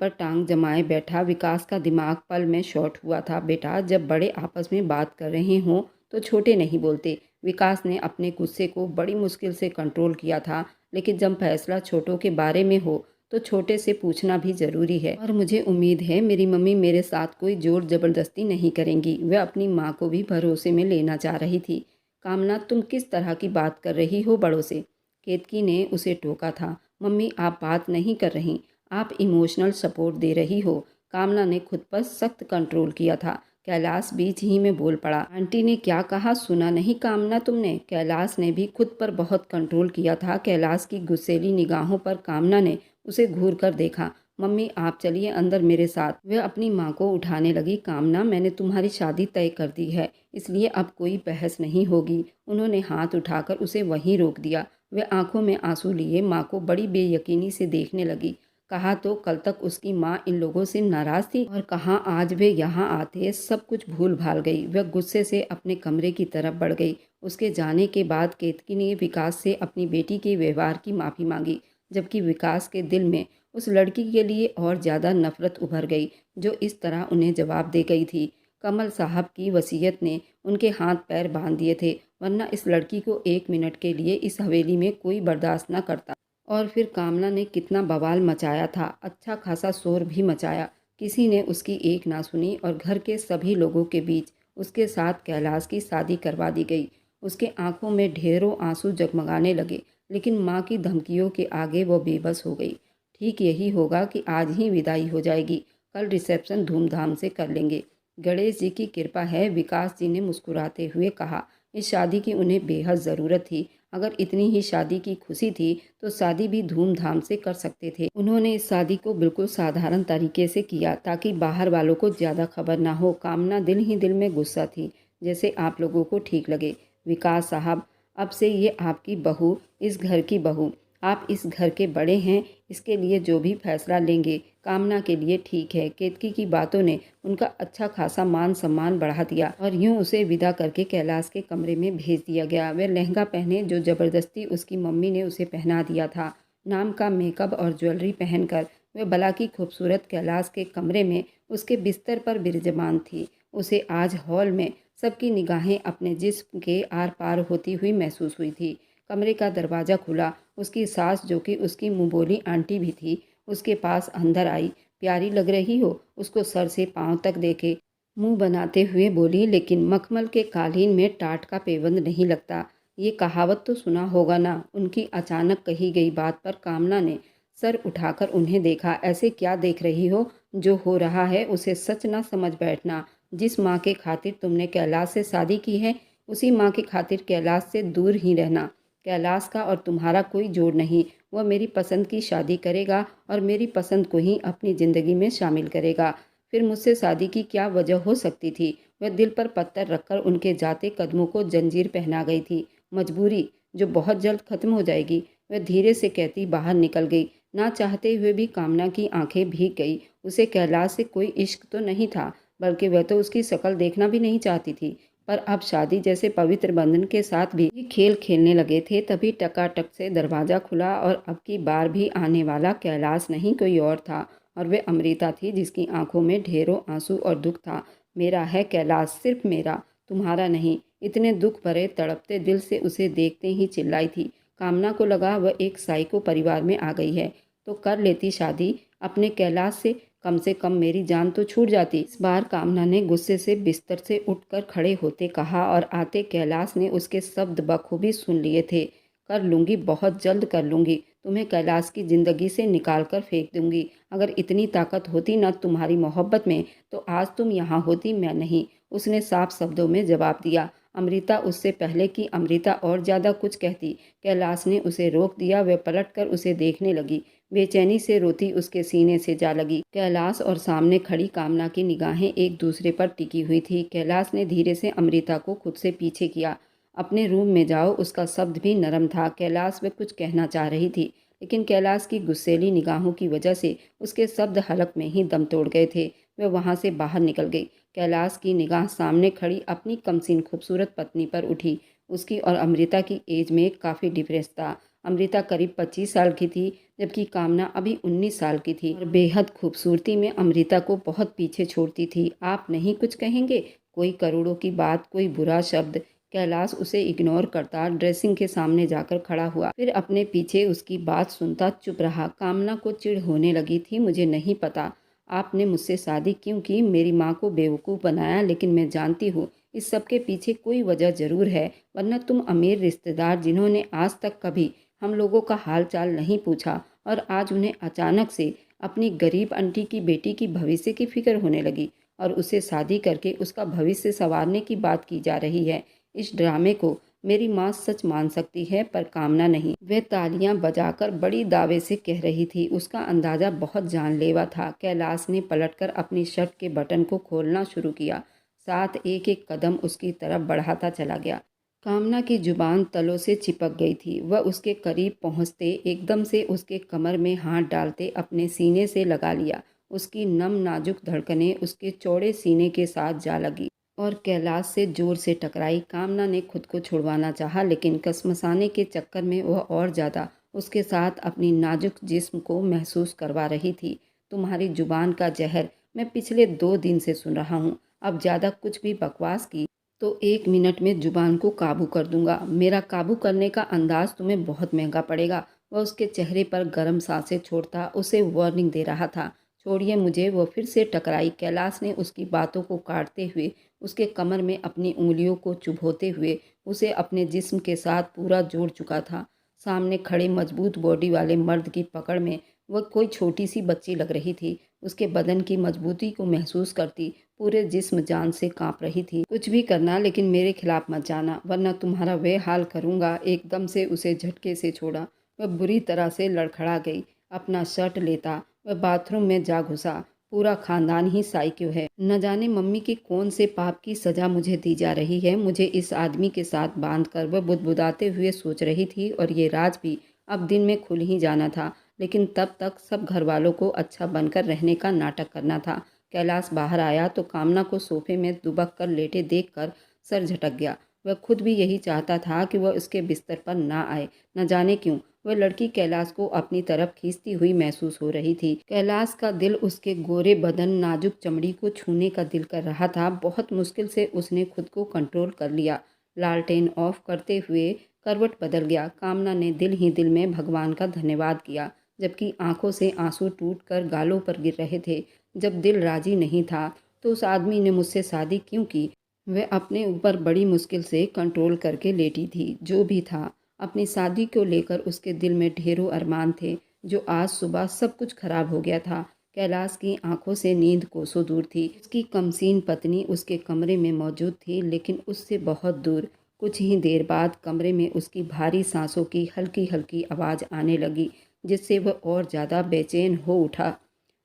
टांग जमाए बैठा विकास का दिमाग पल में शॉर्ट हुआ था। बेटा, जब बड़े आपस में बात कर रहे हों तो छोटे नहीं बोलते। विकास ने अपने गुस्से को बड़ी मुश्किल से कंट्रोल किया था, लेकिन जब फैसला छोटों के बारे में हो तो छोटे से पूछना भी ज़रूरी है। और मुझे उम्मीद है मेरी मम्मी मेरे साथ कोई जोर ज़बरदस्ती नहीं करेंगी। वह अपनी माँ को भी भरोसे में लेना चाह रही थी। कामना, तुम किस तरह की बात कर रही हो बड़ों से? केतकी ने उसे टोका था। मम्मी, आप बात नहीं कर रही, आप इमोशनल सपोर्ट दे रही हो। कामना ने खुद पर सख्त कंट्रोल किया था। कैलाश बीच ही में बोल पड़ा, आंटी ने क्या कहा सुना नहीं कामना तुमने? कैलाश ने भी खुद पर बहुत कंट्रोल किया था। कैलाश की गुस्सेली निगाहों पर कामना ने उसे घूर कर देखा। मम्मी, आप चलिए अंदर मेरे साथ। वह अपनी माँ को उठाने लगी। कामना, मैंने तुम्हारी शादी तय कर दी है, इसलिए अब कोई बहस नहीं होगी। उन्होंने हाथ उठाकर उसे वहीं रोक दिया। वह आंखों में आंसू लिए माँ को बड़ी बेयकीनी से देखने लगी। कहा तो कल तक उसकी माँ इन लोगों से नाराज थी और कहाँ आज वे यहाँ आते सब कुछ भूल भाल गई। वह गुस्से से अपने कमरे की तरफ बढ़ गई। उसके जाने के बाद केतकी ने विकास से अपनी बेटी के व्यवहार की माफ़ी मांगी, जबकि विकास के दिल में उस लड़की के लिए और ज़्यादा नफरत उभर गई जो इस तरह उन्हें जवाब दे गई थी। कमल साहब की वसीयत ने उनके हाथ पैर बांध दिए थे, वरना इस लड़की को 1 मिनट के लिए इस हवेली में कोई बर्दाश्त न करता। और फिर कामना ने कितना बवाल मचाया था, अच्छा खासा शोर भी मचाया। किसी ने उसकी एक ना सुनी और घर के सभी लोगों के बीच उसके साथ कैलाश की शादी करवा दी गई। उसके आंखों में ढेरों आंसू जगमगाने लगे, लेकिन माँ की धमकियों के आगे वो बेबस हो गई। ठीक यही होगा कि आज ही विदाई हो जाएगी, कल रिसेप्शन धूमधाम से कर लेंगे। गणेश जी की कृपा है, विकास जी ने मुस्कुराते हुए कहा। इस शादी की उन्हें बेहद ज़रूरत थी। अगर इतनी ही शादी की खुशी थी तो शादी भी धूमधाम से कर सकते थे। उन्होंने इस शादी को बिल्कुल साधारण तरीके से किया ताकि बाहर वालों को ज़्यादा खबर ना हो। कामना दिल ही दिल में गुस्सा थी, जैसे आप लोगों को ठीक लगे। विकास साहब, अब से ये आपकी बहू, इस घर की बहू, आप इस घर के बड़े हैं, इसके लिए जो भी फैसला लेंगे कामना के लिए ठीक है। केतकी की बातों ने उनका अच्छा खासा मान सम्मान बढ़ा दिया और यूं उसे विदा करके कैलाश के कमरे में भेज दिया गया। वह लहंगा पहने जो ज़बरदस्ती उसकी मम्मी ने उसे पहना दिया था। नाम का मेकअप और ज्वेलरी पहनकर वह भला की खूबसूरत कैलाश के कमरे में उसके बिस्तर पर विराजमान थी। उसे आज हॉल में सबकी निगाहें अपने जिस्म के आर पार होती हुई महसूस हुई थी। कमरे का दरवाज़ा खुला। उसकी सास, जो कि उसकी मुंहबोली आंटी भी थी, उसके पास अंदर आई। प्यारी लग रही हो, उसको सर से पांव तक देखे मुंह बनाते हुए बोली, लेकिन मखमल के कालीन में टाट का पेबंद नहीं लगता। ये कहावत तो सुना होगा ना। उनकी अचानक कही गई बात पर कामना ने सर उठाकर उन्हें देखा। ऐसे क्या देख रही हो? जो हो रहा है उसे सच ना समझ बैठना। जिस माँ के खातिर तुमने कैलाश से शादी की है, उसी माँ की खातिर कैलाश से दूर ही रहना। कैलाश का और तुम्हारा कोई जोड़ नहीं। वह मेरी पसंद की शादी करेगा और मेरी पसंद को ही अपनी ज़िंदगी में शामिल करेगा। फिर मुझसे शादी की क्या वजह हो सकती थी? वह दिल पर पत्थर रखकर उनके जाते कदमों को जंजीर पहना गई थी। मजबूरी जो बहुत जल्द ख़त्म हो जाएगी, वह धीरे से कहती बाहर निकल गई। ना चाहते हुए भी कामना की आंखें भीग गई। उसे कैलाश से कोई इश्क तो नहीं था, बल्कि वह तो उसकी शक्ल देखना भी नहीं चाहती थी। पर अब शादी जैसे पवित्र बंधन के साथ भी ये खेल खेलने लगे थे। तभी टकाटक से दरवाज़ा खुला और अब की बार भी आने वाला कैलाश नहीं, कोई और था। और वे अमृता थी, जिसकी आंखों में ढेरों आंसू और दुख था। मेरा है कैलाश, सिर्फ मेरा, तुम्हारा नहीं। इतने दुख भरे तड़पते दिल से उसे देखते ही चिल्लाई थी। कामना को लगा वह एक साइको परिवार में आ गई है, तो कर लेती शादी अपने कैलाश से कम मेरी जान तो छूट जाती। इस बार कामना ने गुस्से से बिस्तर से उठकर खड़े होते कहा और आते कैलाश ने उसके शब्द बखूबी सुन लिए थे। कर लूँगी, बहुत जल्द कर लूँगी। तुम्हें कैलाश की ज़िंदगी से निकाल कर फेंक दूँगी। अगर इतनी ताकत होती ना तुम्हारी मोहब्बत में, तो आज तुम यहाँ होती, मैं नहीं। उसने साफ शब्दों में जवाब दिया। अमृता उससे पहले कि अमृता और ज़्यादा कुछ कहती, कैलाश ने उसे रोक दिया। वह पलटकर उसे देखने लगी। बेचैनी से रोती उसके सीने से जा लगी। कैलाश और सामने खड़ी कामना की निगाहें एक दूसरे पर टिकी हुई थी। कैलाश ने धीरे से अमृता को खुद से पीछे किया। अपने रूम में जाओ। उसका शब्द भी नरम था। कैलाश वह कुछ कहना चाह रही थी, लेकिन कैलाश की गुस्सैली निगाहों की वजह से उसके शब्द हलक में ही दम तोड़ गए थे। वह वहां से बाहर निकल गई। कैलाश की निगाह सामने खड़ी अपनी कमसीन खूबसूरत पत्नी पर उठी। उसकी और अमृता की एज में काफ़ी डिफरेंस था। अमृता करीब 25 साल की थी, जबकि कामना अभी 19 साल की थी और बेहद खूबसूरती में अमृता को बहुत पीछे छोड़ती थी। आप नहीं कुछ कहेंगे? कोई करोड़ों की बात, कोई बुरा शब्द। कैलाश उसे इग्नोर करता ड्रेसिंग के सामने जाकर खड़ा हुआ, फिर अपने पीछे उसकी बात सुनता चुप रहा। कामना को चिढ़ होने लगी थी। मुझे नहीं पता आपने मुझसे शादी क्यों की, मेरी माँ को बेवकूफ़ बनाया, लेकिन मैं जानती हूँ इस सब के पीछे कोई वजह ज़रूर है। वरना तुम अमीर रिश्तेदार जिन्होंने आज तक कभी हम लोगों का हाल चाल नहीं पूछा, और आज उन्हें अचानक से अपनी गरीब आंटी की बेटी की भविष्य की फिक्र होने लगी और उसे शादी करके उसका भविष्य संवारने की बात की जा रही है। इस ड्रामे को मेरी माँ सच मान सकती है, पर कामना नहीं। वह तालियां बजाकर बड़ी दावे से कह रही थी। उसका अंदाज़ा बहुत जानलेवा था। कैलाश ने पलटकर अपनी शर्ट के बटन को खोलना शुरू किया, साथ एक एक कदम उसकी तरफ बढ़ाता चला गया। कामना की जुबान तलों से चिपक गई थी। वह उसके करीब पहुंचते एकदम से उसके कमर में हाथ डालते अपने सीने से लगा लिया। उसकी नम नाजुक धड़कनें उसके चौड़े सीने के साथ जा लगी और कैलाश से जोर से टकराई। कामना ने खुद को छुड़वाना चाहा, लेकिन कसमसाने के चक्कर में वह और ज़्यादा उसके साथ अपनी नाजुक जिस्म को महसूस करवा रही थी। तुम्हारी जुबान का जहर मैं पिछले 2 दिन से सुन रहा हूँ। अब ज़्यादा कुछ भी बकवास की तो 1 मिनट में जुबान को काबू कर दूंगा। मेरा काबू करने का अंदाज तुम्हें बहुत महंगा पड़ेगा। वह उसके चेहरे पर गर्म सांसें छोड़ता उसे वार्निंग दे रहा था। छोड़िए मुझे। वह फिर से टकराई। कैलाश ने उसकी बातों को काटते हुए उसके कमर में अपनी उंगलियों को चुभोते हुए उसे अपने जिस्म के साथ पूरा जोड़ चुका था। सामने खड़े मजबूत बॉडी वाले मर्द की पकड़ में वह कोई छोटी सी बच्ची लग रही थी। उसके बदन की मजबूती को महसूस करती पूरे जिस्म जान से कांप रही थी। कुछ भी करना लेकिन मेरे खिलाफ मत जाना, वरना तुम्हारा वह हाल करूंगा। एकदम से उसे झटके से छोड़ा। वह बुरी तरह से लड़खड़ा गई। अपना शर्ट लेता वह बाथरूम में जा घुसा। पूरा खानदान ही साइको है। न जाने मम्मी के कौन से पाप की सजा मुझे दी जा रही है। मुझे इस आदमी के साथ बांध कर वह बुदबुदाते हुए सोच रही थी, और ये राज भी अब दिन में खुल ही जाना था। लेकिन तब तक सब घर वालों को अच्छा बनकर रहने का नाटक करना था। कैलाश बाहर आया तो कामना को सोफे में दुबक कर लेटे देखकर सर झटक गया। वह खुद भी यही चाहता था कि वह उसके बिस्तर पर ना आए। न जाने क्यों वह लड़की कैलाश को अपनी तरफ खींचती हुई महसूस हो रही थी। कैलाश का दिल उसके गोरे बदन, नाजुक चमड़ी को छूने का दिल कर रहा था। बहुत मुश्किल से उसने खुद को कंट्रोल कर लिया। लालटेन ऑफ करते हुए करवट बदल गया। कामना ने दिल ही दिल में भगवान का धन्यवाद किया, जबकि आंखों से आंसू टूटकर गालों पर गिर रहे थे। जब दिल राजी नहीं था तो उस आदमी ने मुझसे शादी क्यों की? वह अपने ऊपर बड़ी मुश्किल से कंट्रोल करके लेटी थी। जो भी था, अपनी शादी को लेकर उसके दिल में ढेरों अरमान थे, जो आज सुबह सब कुछ खराब हो गया था। कैलाश की आंखों से नींद कोसों दूर थी। उसकी कमसीन पत्नी उसके कमरे में मौजूद थी, लेकिन उससे बहुत दूर। कुछ ही देर बाद कमरे में उसकी भारी सांसों की हल्की हल्की आवाज़ आने लगी, जिससे वह और ज़्यादा बेचैन हो उठा।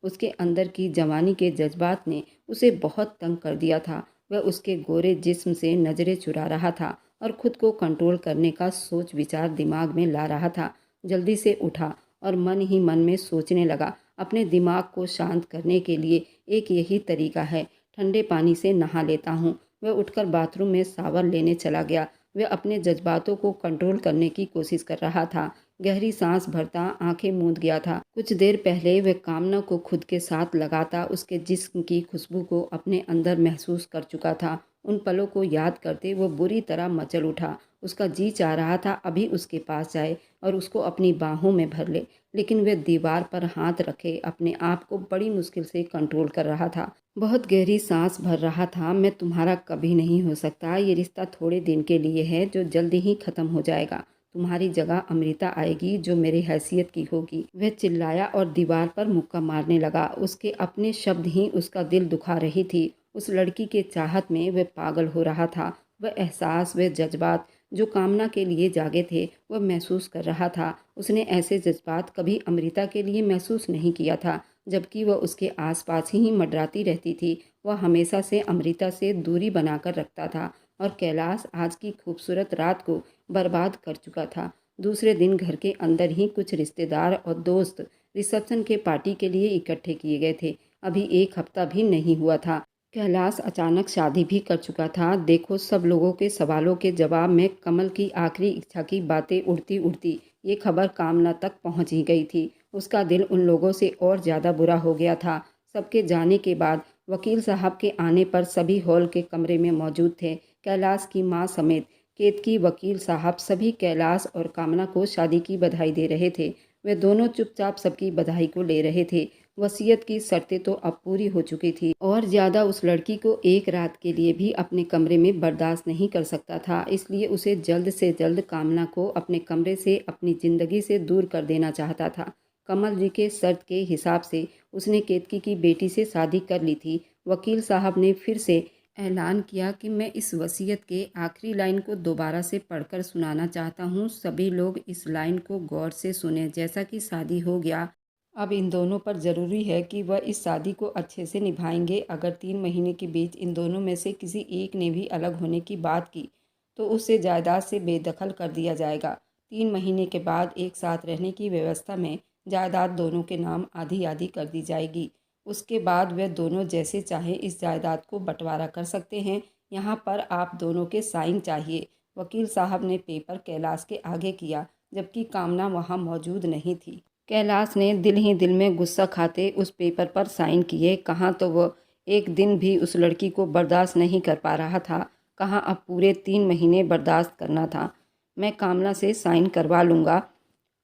उसके अंदर की जवानी के जज्बात ने उसे बहुत तंग कर दिया था। वह उसके गोरे जिस्म से नज़रें चुरा रहा था और खुद को कंट्रोल करने का सोच विचार दिमाग में ला रहा था। जल्दी से उठा और मन ही मन में सोचने लगा, अपने दिमाग को शांत करने के लिए एक यही तरीका है, ठंडे पानी से नहा लेता हूँ। वह उठकर बाथरूम में शावर लेने चला गया। वह अपने जज्बातों को कंट्रोल करने की कोशिश कर रहा था। गहरी सांस भरता आंखें मूंद गया था। कुछ देर पहले वह कामना को खुद के साथ लगाता उसके जिस्म की खुशबू को अपने अंदर महसूस कर चुका था। उन पलों को याद करते वो बुरी तरह मचल उठा। उसका जी चाह रहा था अभी उसके पास जाए और उसको अपनी बाहों में भर ले, लेकिन वह दीवार पर हाथ रखे अपने आप को बड़ी मुश्किल से कंट्रोल कर रहा था। बहुत गहरी सांस भर रहा था। मैं तुम्हारा कभी नहीं हो सकता। ये रिश्ता थोड़े दिन के लिए है, जो जल्दी ही खत्म हो जाएगा। तुम्हारी जगह अमृता आएगी, जो मेरी हैसियत की होगी। वह चिल्लाया और दीवार पर मुक्का मारने लगा। उसके अपने शब्द ही उसका दिल दुखा रही थी। उस लड़की के चाहत में वह पागल हो रहा था। वह एहसास, वह जज्बात जो कामना के लिए जागे थे, वह महसूस कर रहा था। उसने ऐसे जज्बात कभी अमृता के लिए महसूस नहीं किया था, जबकि वह उसके आसपास ही मंडराती रहती थी। वह हमेशा से अमृता से दूरी बनाकर रखता था, और कैलाश आज की खूबसूरत रात को बर्बाद कर चुका था। दूसरे दिन घर के अंदर ही कुछ रिश्तेदार और दोस्त रिसेप्शन के पार्टी के लिए इकट्ठे किए गए थे। अभी 1 हफ्ता भी नहीं हुआ था। कैलाश अचानक शादी भी कर चुका था। देखो, सब लोगों के सवालों के जवाब में कमल की आखिरी इच्छा की बातें उड़ती उड़ती ये खबर कामना तक पहुंच ही गई थी। उसका दिल उन लोगों से और ज़्यादा बुरा हो गया था। सबके जाने के बाद वकील साहब के आने पर सभी हॉल के कमरे में मौजूद थे। कैलाश की मां समेत केतकी, वकील साहब सभी कैलाश और कामना को शादी की बधाई दे रहे थे। वे दोनों चुपचाप सबकी बधाई को ले रहे थे। वसीयत की शर्तें तो अब पूरी हो चुकी थी, और ज़्यादा उस लड़की को एक रात के लिए भी अपने कमरे में बर्दाश्त नहीं कर सकता था। इसलिए उसे जल्द से जल्द कामना को अपने कमरे से, अपनी ज़िंदगी से दूर कर देना चाहता था। कमल जी के शर्त के हिसाब से उसने केतकी की बेटी से शादी कर ली थी। वकील साहब ने फिर से ऐलान किया कि मैं इस वसीयत के आखिरी लाइन को दोबारा से पढ़कर सुनाना चाहता हूँ। सभी लोग इस लाइन को गौर से सुने। जैसा कि शादी हो गया, अब इन दोनों पर ज़रूरी है कि वह इस शादी को अच्छे से निभाएंगे। अगर 3 महीने के बीच इन दोनों में से किसी एक ने भी अलग होने की बात की तो उसे जायदाद से बेदखल कर दिया जाएगा। 3 महीने के बाद एक साथ रहने की व्यवस्था में जायदाद दोनों के नाम आधी आधी कर दी जाएगी। उसके बाद वे दोनों जैसे चाहें इस जायदाद को बंटवारा कर सकते हैं। यहाँ पर आप दोनों के साइन चाहिए। वकील साहब ने पेपर कैलाश के आगे किया, जबकि कामना वहाँ मौजूद नहीं थी। कैलाश ने दिल ही दिल में गुस्सा खाते उस पेपर पर साइन किए। कहाँ तो वह एक दिन भी उस लड़की को बर्दाश्त नहीं कर पा रहा था, कहाँ अब पूरे 3 महीने बर्दाश्त करना था। मैं कामना से साइन करवा लूँगा।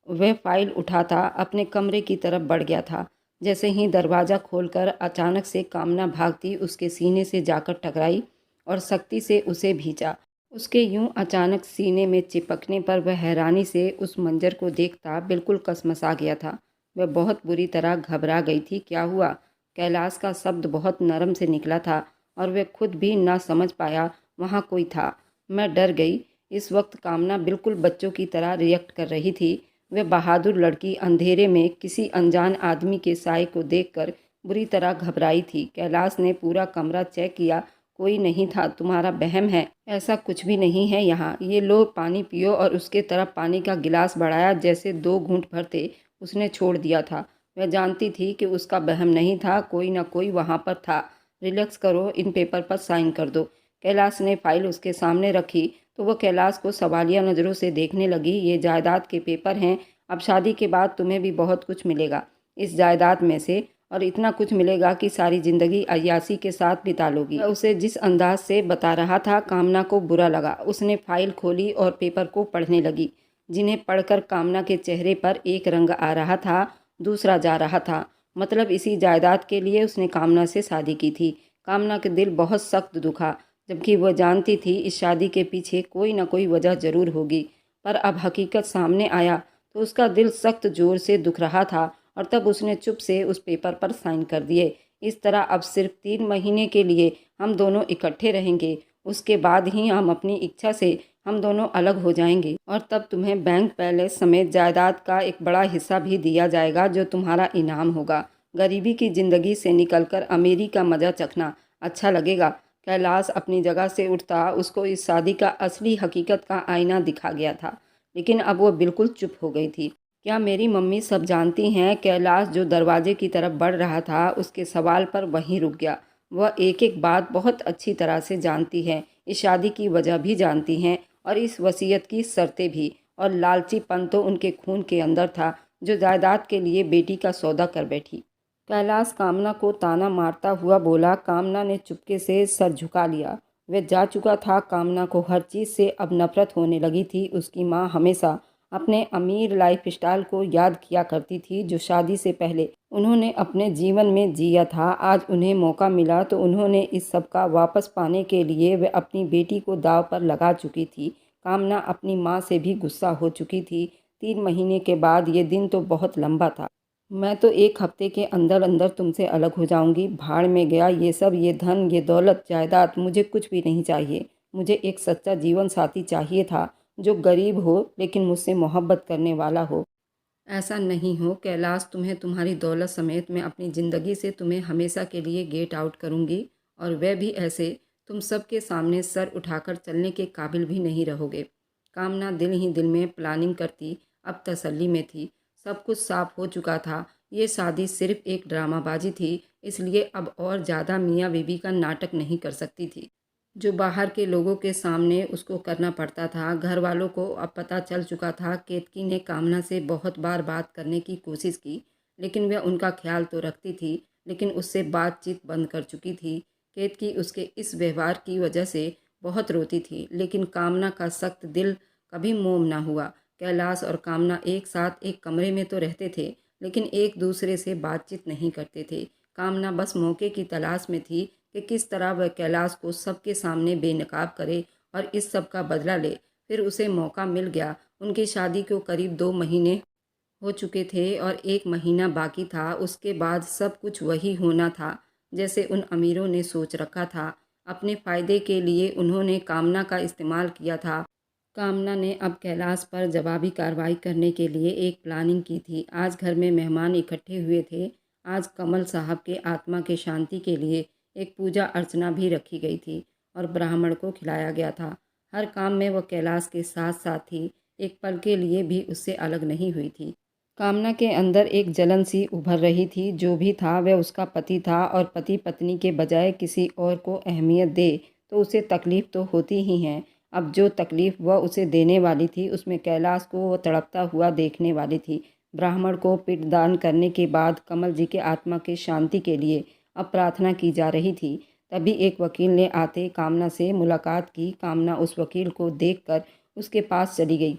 वह फाइल उठाता अपने कमरे की तरफ बढ़ गया था। जैसे ही दरवाज़ा खोलकर अचानक से कामना भागती उसके सीने से जाकर टकराई और सख्ती से उसे भींचा। उसके यूं अचानक सीने में चिपकने पर वह हैरानी से उस मंजर को देखता बिल्कुल कसमसा गया था। वह बहुत बुरी तरह घबरा गई थी। क्या हुआ? कैलाश का शब्द बहुत नरम से निकला था और वह खुद भी ना समझ पाया वहाँ कोई था। मैं डर गई। इस वक्त कामना बिल्कुल बच्चों की तरह रिएक्ट कर रही थी। वह बहादुर लड़की अंधेरे में किसी अनजान आदमी के साए को देखकर बुरी तरह घबराई थी। कैलाश ने पूरा कमरा चेक किया। कोई नहीं था। तुम्हारा वहम है, ऐसा कुछ भी नहीं है यहाँ। ये लो पानी पियो। और उसके तरफ पानी का गिलास बढ़ाया। जैसे 2 घूंट भरते उसने छोड़ दिया था। वह जानती थी कि उसका वहम नहीं था, कोई ना कोई वहाँ पर था। रिलैक्स करो, इन पेपर पर साइन कर दो। कैलाश ने फाइल उसके सामने रखी तो वह कैलाश को सवालिया नज़रों से देखने लगी। ये जायदाद के पेपर हैं। अब शादी के बाद तुम्हें भी बहुत कुछ मिलेगा इस जायदाद में से, और इतना कुछ मिलेगा कि सारी ज़िंदगी अय्यासी के साथ बिता लोगी। वह उसे जिस अंदाज से बता रहा था कामना को बुरा लगा। उसने फाइल खोली और पेपर को पढ़ने लगी, जिन्हें पढ़कर कामना के चेहरे पर एक रंग आ रहा था, दूसरा जा रहा था। मतलब इसी जायदाद के लिए उसने कामना से शादी की थी। कामना के दिल बहुत सख्त दुखा, जबकि वह जानती थी इस शादी के पीछे कोई ना कोई वजह ज़रूर होगी। पर अब हकीकत सामने आया तो उसका दिल सख्त ज़ोर से दुख रहा था और तब उसने चुप से उस पेपर पर साइन कर दिए। इस तरह अब सिर्फ 3 महीने के लिए हम दोनों इकट्ठे रहेंगे। उसके बाद ही हम अपनी इच्छा से हम दोनों अलग हो जाएंगे और तब तुम्हें बैंक पैलेस समेत जायदाद का एक बड़ा हिस्सा भी दिया जाएगा जो तुम्हारा इनाम होगा। गरीबी की ज़िंदगी से निकलकर अमीरी का मज़ा चखना अच्छा लगेगा। कैलाश अपनी जगह से उठता। उसको इस शादी का असली हकीकत का आईना दिखा गया था, लेकिन अब वो बिल्कुल चुप हो गई थी। क्या मेरी मम्मी सब जानती हैं? कैलाश जो दरवाजे की तरफ बढ़ रहा था उसके सवाल पर वहीं रुक गया। वह एक एक बात बहुत अच्छी तरह से जानती है। इस शादी की वजह भी जानती हैं और इस वसीयत की शर्तें भी। और लालचीपन तो उनके खून के अंदर था, जो जायदाद के लिए बेटी का सौदा कर बैठी। कैलाश कामना को ताना मारता हुआ बोला। कामना ने चुपके से सर झुका लिया। वह जा चुका था। कामना को हर चीज़ से अब नफरत होने लगी थी। उसकी माँ हमेशा अपने अमीर लाइफस्टाइल को याद किया करती थी जो शादी से पहले उन्होंने अपने जीवन में जिया था। आज उन्हें मौका मिला तो उन्होंने इस सब का वापस पाने के लिए वह अपनी बेटी को दांव पर लगा चुकी थी। कामना अपनी माँ से भी गुस्सा हो चुकी थी। 3 महीने के बाद ये दिन तो बहुत लंबा था। मैं तो 1 हफ्ते के अंदर अंदर तुमसे अलग हो जाऊंगी। भाड़ में गया ये सब, ये धन, ये दौलत, जायदाद, मुझे कुछ भी नहीं चाहिए। मुझे एक सच्चा जीवन साथी चाहिए था जो गरीब हो लेकिन मुझसे मोहब्बत करने वाला हो। ऐसा नहीं हो कैलाश, तुम्हें तुम्हारी दौलत समेत मैं अपनी ज़िंदगी से तुम्हें हमेशा के लिए गेट आउट करूंगी, और वह भी ऐसे तुम सबके सामने सर उठाकर चलने के काबिल भी नहीं रहोगे। कामना दिल ही दिल में प्लानिंग करती। अब तसल्ली में थी। सब कुछ साफ हो चुका था। ये शादी सिर्फ एक ड्रामाबाजी थी, इसलिए अब और ज़्यादा मियाँ बीवी का नाटक नहीं कर सकती थी जो बाहर के लोगों के सामने उसको करना पड़ता था। घर वालों को अब पता चल चुका था। केतकी ने कामना से बहुत बार बात करने की कोशिश की, लेकिन वह उनका ख्याल तो रखती थी, लेकिन उससे बातचीत बंद कर चुकी थी। केतकी उसके इस व्यवहार की वजह से बहुत रोती थी, लेकिन कामना का सख्त दिल कभी मोम ना हुआ। कैलाश और कामना एक साथ एक कमरे में तो रहते थे, लेकिन एक दूसरे से बातचीत नहीं करते थे। कामना बस मौके की तलाश में थी कि किस तरह वह कैलाश को सबके सामने बेनकाब करे और इस सब का बदला ले। फिर उसे मौका मिल गया। उनकी शादी को करीब 2 महीने हो चुके थे और 1 महीना बाकी था। उसके बाद सब कुछ वही होना था जैसे उन अमीरों ने सोच रखा था। अपने फ़ायदे के लिए उन्होंने कामना का इस्तेमाल किया था। कामना ने अब कैलाश पर जवाबी कार्रवाई करने के लिए एक प्लानिंग की थी। आज घर में मेहमान इकट्ठे हुए थे। आज कमल साहब के आत्मा के शांति के लिए एक पूजा अर्चना भी रखी गई थी और ब्राह्मण को खिलाया गया था। हर काम में वह कैलाश के साथ साथ थी। एक पल के लिए भी उससे अलग नहीं हुई थी। कामना के अंदर एक जलन सी उभर रही थी। जो भी था वह उसका पति था, और पति पत्नी के बजाय किसी और को अहमियत दे तो उसे तकलीफ़ तो होती ही है। अब जो तकलीफ़ वह उसे देने वाली थी उसमें कैलाश को वह तड़पता हुआ देखने वाली थी। ब्राह्मण को पिंडदान करने के बाद कमल जी के आत्मा की शांति के लिए अब प्रार्थना की जा रही थी। तभी एक वकील ने आते कामना से मुलाकात की। कामना उस वकील को देखकर उसके पास चली गई।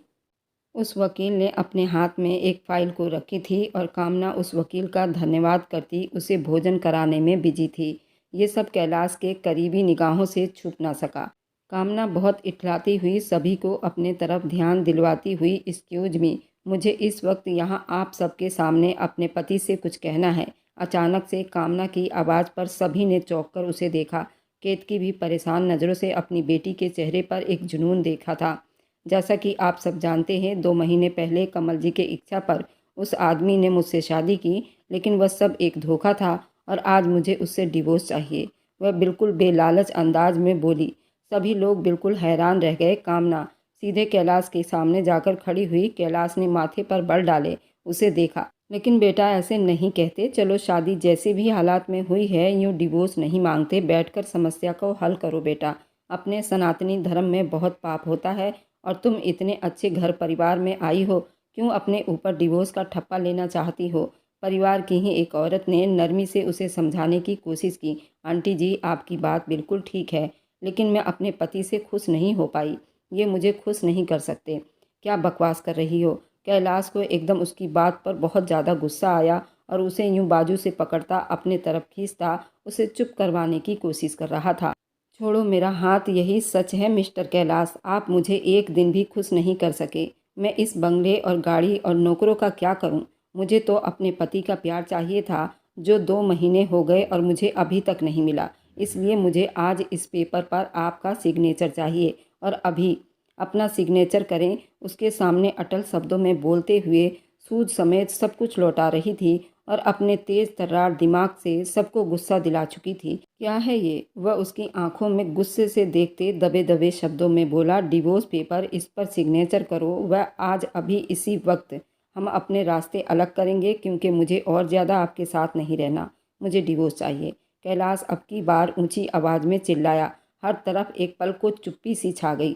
उस वकील ने अपने हाथ में एक फ़ाइल को रखी थी और कामना उस वकील का धन्यवाद करती उसे भोजन कराने में बिजी थी। ये सब कैलाश के करीबी निगाहों से छुप ना सका। कामना बहुत इठलाती हुई सभी को अपने तरफ ध्यान दिलवाती हुई, एक्सक्यूज मी, मुझे इस वक्त यहाँ आप सबके सामने अपने पति से कुछ कहना है। अचानक से कामना की आवाज़ पर सभी ने चौंक कर उसे देखा। केतकी भी परेशान नज़रों से अपनी बेटी के चेहरे पर एक जुनून देखा था। जैसा कि आप सब जानते हैं, 2 महीने पहले कमल जी के इच्छा पर उस आदमी ने मुझसे शादी की, लेकिन वह सब एक धोखा था और आज मुझे उससे डिवोर्स चाहिए। वह बिल्कुल बेलालच अंदाज में बोली। सभी लोग बिल्कुल हैरान रह गए। कामना सीधे कैलाश के सामने जाकर खड़ी हुई। कैलाश ने माथे पर बल डाले उसे देखा। लेकिन बेटा, ऐसे नहीं कहते। चलो, शादी जैसे भी हालात में हुई है, यूँ डिवोर्स नहीं मांगते। बैठकर समस्या को हल करो बेटा। अपने सनातनी धर्म में बहुत पाप होता है और तुम इतने अच्छे घर परिवार में आई हो, क्यों अपने ऊपर डिवोर्स का ठप्पा लेना चाहती हो? परिवार की ही एक औरत ने नरमी से उसे समझाने की कोशिश की। आंटी जी, आपकी बात बिल्कुल ठीक है, लेकिन मैं अपने पति से खुश नहीं हो पाई। ये मुझे खुश नहीं कर सकते। क्या बकवास कर रही हो? कैलाश को एकदम उसकी बात पर बहुत ज़्यादा गुस्सा आया और उसे यूं बाजू से पकड़ता अपने तरफ खींचता उसे चुप करवाने की कोशिश कर रहा था। छोड़ो मेरा हाथ, यही सच है मिस्टर कैलाश, आप मुझे एक दिन भी खुश नहीं कर सके। मैं इस बंगले और गाड़ी और नौकरों का क्या करूं? मुझे तो अपने पति का प्यार चाहिए था, जो 2 महीने हो गए और मुझे अभी तक नहीं मिला। इसलिए मुझे आज इस पेपर पर आपका सिग्नेचर चाहिए और अभी। अपना सिग्नेचर करें। उसके सामने अटल शब्दों में बोलते हुए सूद समेत सब कुछ लौटा रही थी और अपने तेज तर्रार दिमाग से सबको गुस्सा दिला चुकी थी। क्या है ये? वह उसकी आंखों में गुस्से से देखते दबे दबे शब्दों में बोला, डिवोर्स पेपर, इस पर सिग्नेचर करो। वह आज अभी इसी वक्त। हम अपने रास्ते अलग करेंगे, क्योंकि मुझे और ज़्यादा आपके साथ नहीं रहना। मुझे डिवोर्स चाहिए। कैलाश अब की बार ऊंची आवाज़ में चिल्लाया। हर तरफ एक पल को चुप्पी सी छा गई।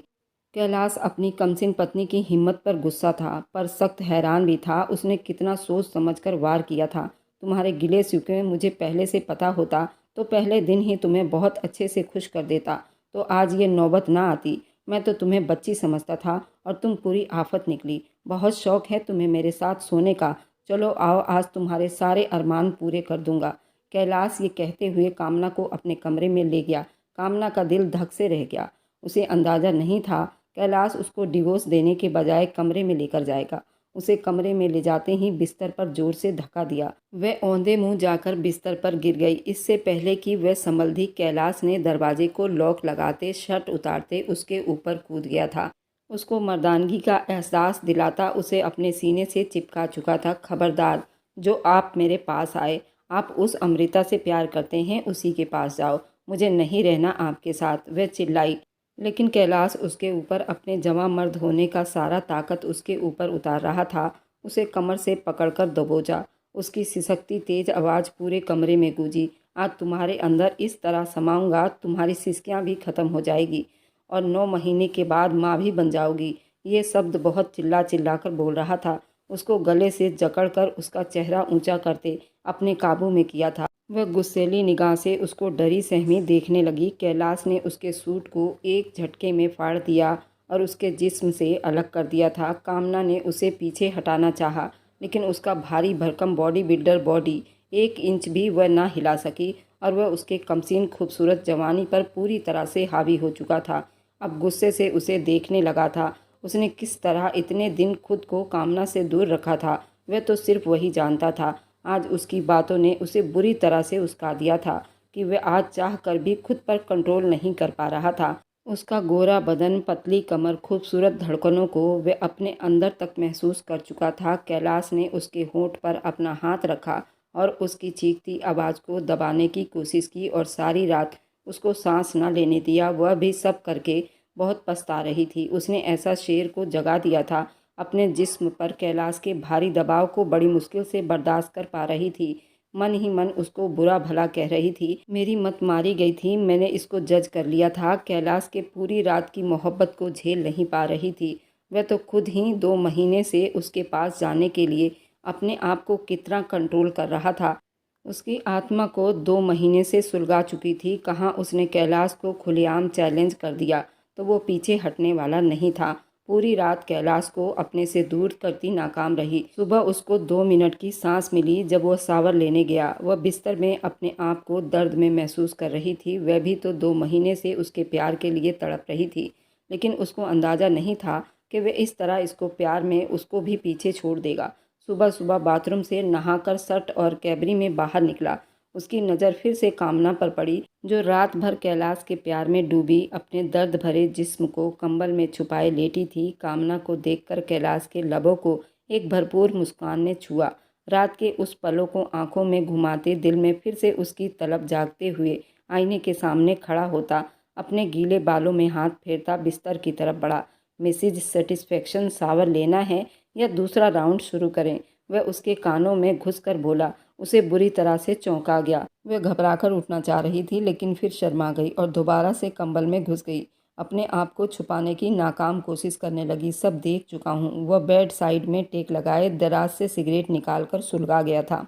कैलाश अपनी कमसिन पत्नी की हिम्मत पर गुस्सा था, पर सख्त हैरान भी था। उसने कितना सोच समझकर वार किया था। तुम्हारे गिले शिकवे मुझे पहले से पता होता तो पहले दिन ही तुम्हें बहुत अच्छे से खुश कर देता, तो आज ये नौबत ना आती। मैं तो तुम्हें बच्ची समझता था और तुम पूरी आफत निकली। बहुत शौक है तुम्हें मेरे साथ सोने का। चलो आओ, आज तुम्हारे सारे अरमान पूरे कर दूंगा। कैलाश ये कहते हुए कामना को अपने कमरे में ले गया। कामना का दिल धक से रह गया। उसे अंदाज़ा नहीं था कैलाश उसको डिवोर्स देने के बजाय कमरे में लेकर जाएगा। उसे कमरे में ले जाते ही बिस्तर पर जोर से धक्का दिया। वह औंधे मुंह जाकर बिस्तर पर गिर गई। इससे पहले कि वह संभल थी, कैलाश ने दरवाजे को लॉक लगाते, शर्ट उतारते उसके ऊपर कूद गया था। उसको मर्दानगी का एहसास दिलाता उसे अपने सीने से चिपका चुका था। खबरदार, जो आप मेरे पास आए। आप उस अमृता से प्यार करते हैं, उसी के पास जाओ। मुझे नहीं रहना आपके साथ, वह चिल्लाई। लेकिन कैलाश उसके ऊपर अपने जवां मर्द होने का सारा ताकत उसके ऊपर उतार रहा था। उसे कमर से पकड़कर दबोचा। उसकी सिसकती तेज आवाज़ पूरे कमरे में गूंजी। आज तुम्हारे अंदर इस तरह समाऊंगा, तुम्हारी सिसकियां भी खत्म हो जाएगी और 9 महीने के बाद माँ भी बन जाओगी। ये शब्द बहुत चिल्ला चिल्ला कर बोल रहा था। उसको गले से जकड़कर उसका चेहरा ऊंचा करते अपने काबू में किया था। वह गुस्सैली निगाह से उसको डरी सहमी देखने लगी। कैलाश ने उसके सूट को एक झटके में फाड़ दिया और उसके जिस्म से अलग कर दिया था। कामना ने उसे पीछे हटाना चाहा, लेकिन उसका भारी भरकम बॉडी बिल्डर बॉडी 1 इंच भी वह ना हिला सकी और वह उसके कमसीन खूबसूरत जवानी पर पूरी तरह से हावी हो चुका था। अब गुस्से से उसे देखने लगा था। उसने किस तरह इतने दिन खुद को कामना से दूर रखा था, वह तो सिर्फ वही जानता था। आज उसकी बातों ने उसे बुरी तरह से उस्का दिया था कि वह आज चाह कर भी खुद पर कंट्रोल नहीं कर पा रहा था। उसका गोरा बदन, पतली कमर, खूबसूरत धड़कनों को वह अपने अंदर तक महसूस कर चुका था। कैलाश ने उसके होंठ पर अपना हाथ रखा और उसकी चीखती आवाज़ को दबाने की कोशिश की और सारी रात उसको सांस न लेने दिया। वह भी सब करके बहुत पछता रही थी। उसने ऐसा शेर को जगा दिया था अपने जिस्म पर। कैलाश के भारी दबाव को बड़ी मुश्किल से बर्दाश्त कर पा रही थी। मन ही मन उसको बुरा भला कह रही थी, मेरी मत मारी गई थी, मैंने इसको जज कर लिया था। कैलाश के पूरी रात की मोहब्बत को झेल नहीं पा रही थी। वह तो खुद ही 2 महीने से उसके पास जाने के लिए अपने आप को कितना कंट्रोल कर रहा था। उसकी आत्मा को 2 महीने से सुलगा चुकी थी। कहाँ उसने कैलाश को खुलेआम चैलेंज कर दिया तो वो पीछे हटने वाला नहीं था। पूरी रात कैलाश को अपने से दूर करती नाकाम रही। सुबह उसको 2 मिनट की सांस मिली जब वह शावर लेने गया। वह बिस्तर में अपने आप को दर्द में महसूस कर रही थी। वह भी तो 2 महीने से उसके प्यार के लिए तड़प रही थी, लेकिन उसको अंदाज़ा नहीं था कि वह इस तरह इसको प्यार में उसको भी पीछे छोड़ देगा। सुबह सुबह बाथरूम से नहाकर शर्ट और कैबरी में बाहर निकला। उसकी नज़र फिर से कामना पर पड़ी, जो रात भर कैलाश के प्यार में डूबी अपने दर्द भरे जिस्म को कंबल में छुपाए लेटी थी। कामना को देखकर कैलाश के लबों को एक भरपूर मुस्कान ने छुआ। रात के उस पलों को आंखों में घुमाते दिल में फिर से उसकी तलब जागते हुए आईने के सामने खड़ा होता, अपने गीले बालों में हाथ फेरता बिस्तर की तरफ बढ़ा। मिसेज सेटिस्फेक्शन शावर लेना है या दूसरा राउंड शुरू करें? वह उसके कानों में घुसकर बोला। उसे बुरी तरह से चौंका गया। वह घबराकर उठना चाह रही थी, लेकिन फिर शर्मा गई और दोबारा से कंबल में घुस गई। अपने आप को छुपाने की नाकाम कोशिश करने लगी। सब देख चुका हूँ। वह बेड साइड में टेक लगाए दराज से सिगरेट निकालकर सुलगा गया था।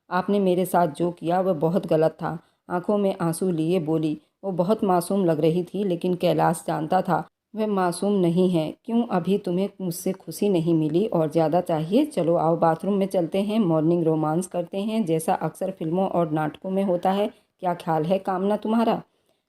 आपने मेरे साथ जो किया वह बहुत गलत था। आंखों में आंसू लिए बोली। वो बहुत मासूम लग रही थी, लेकिन कैलाश जानता था वह मासूम नहीं है। क्यों अभी तुम्हें मुझसे खुशी नहीं मिली और ज़्यादा चाहिए? चलो आओ बाथरूम में चलते हैं, मॉर्निंग रोमांस करते हैं जैसा अक्सर फिल्मों और नाटकों में होता है। क्या ख्याल है कामना तुम्हारा?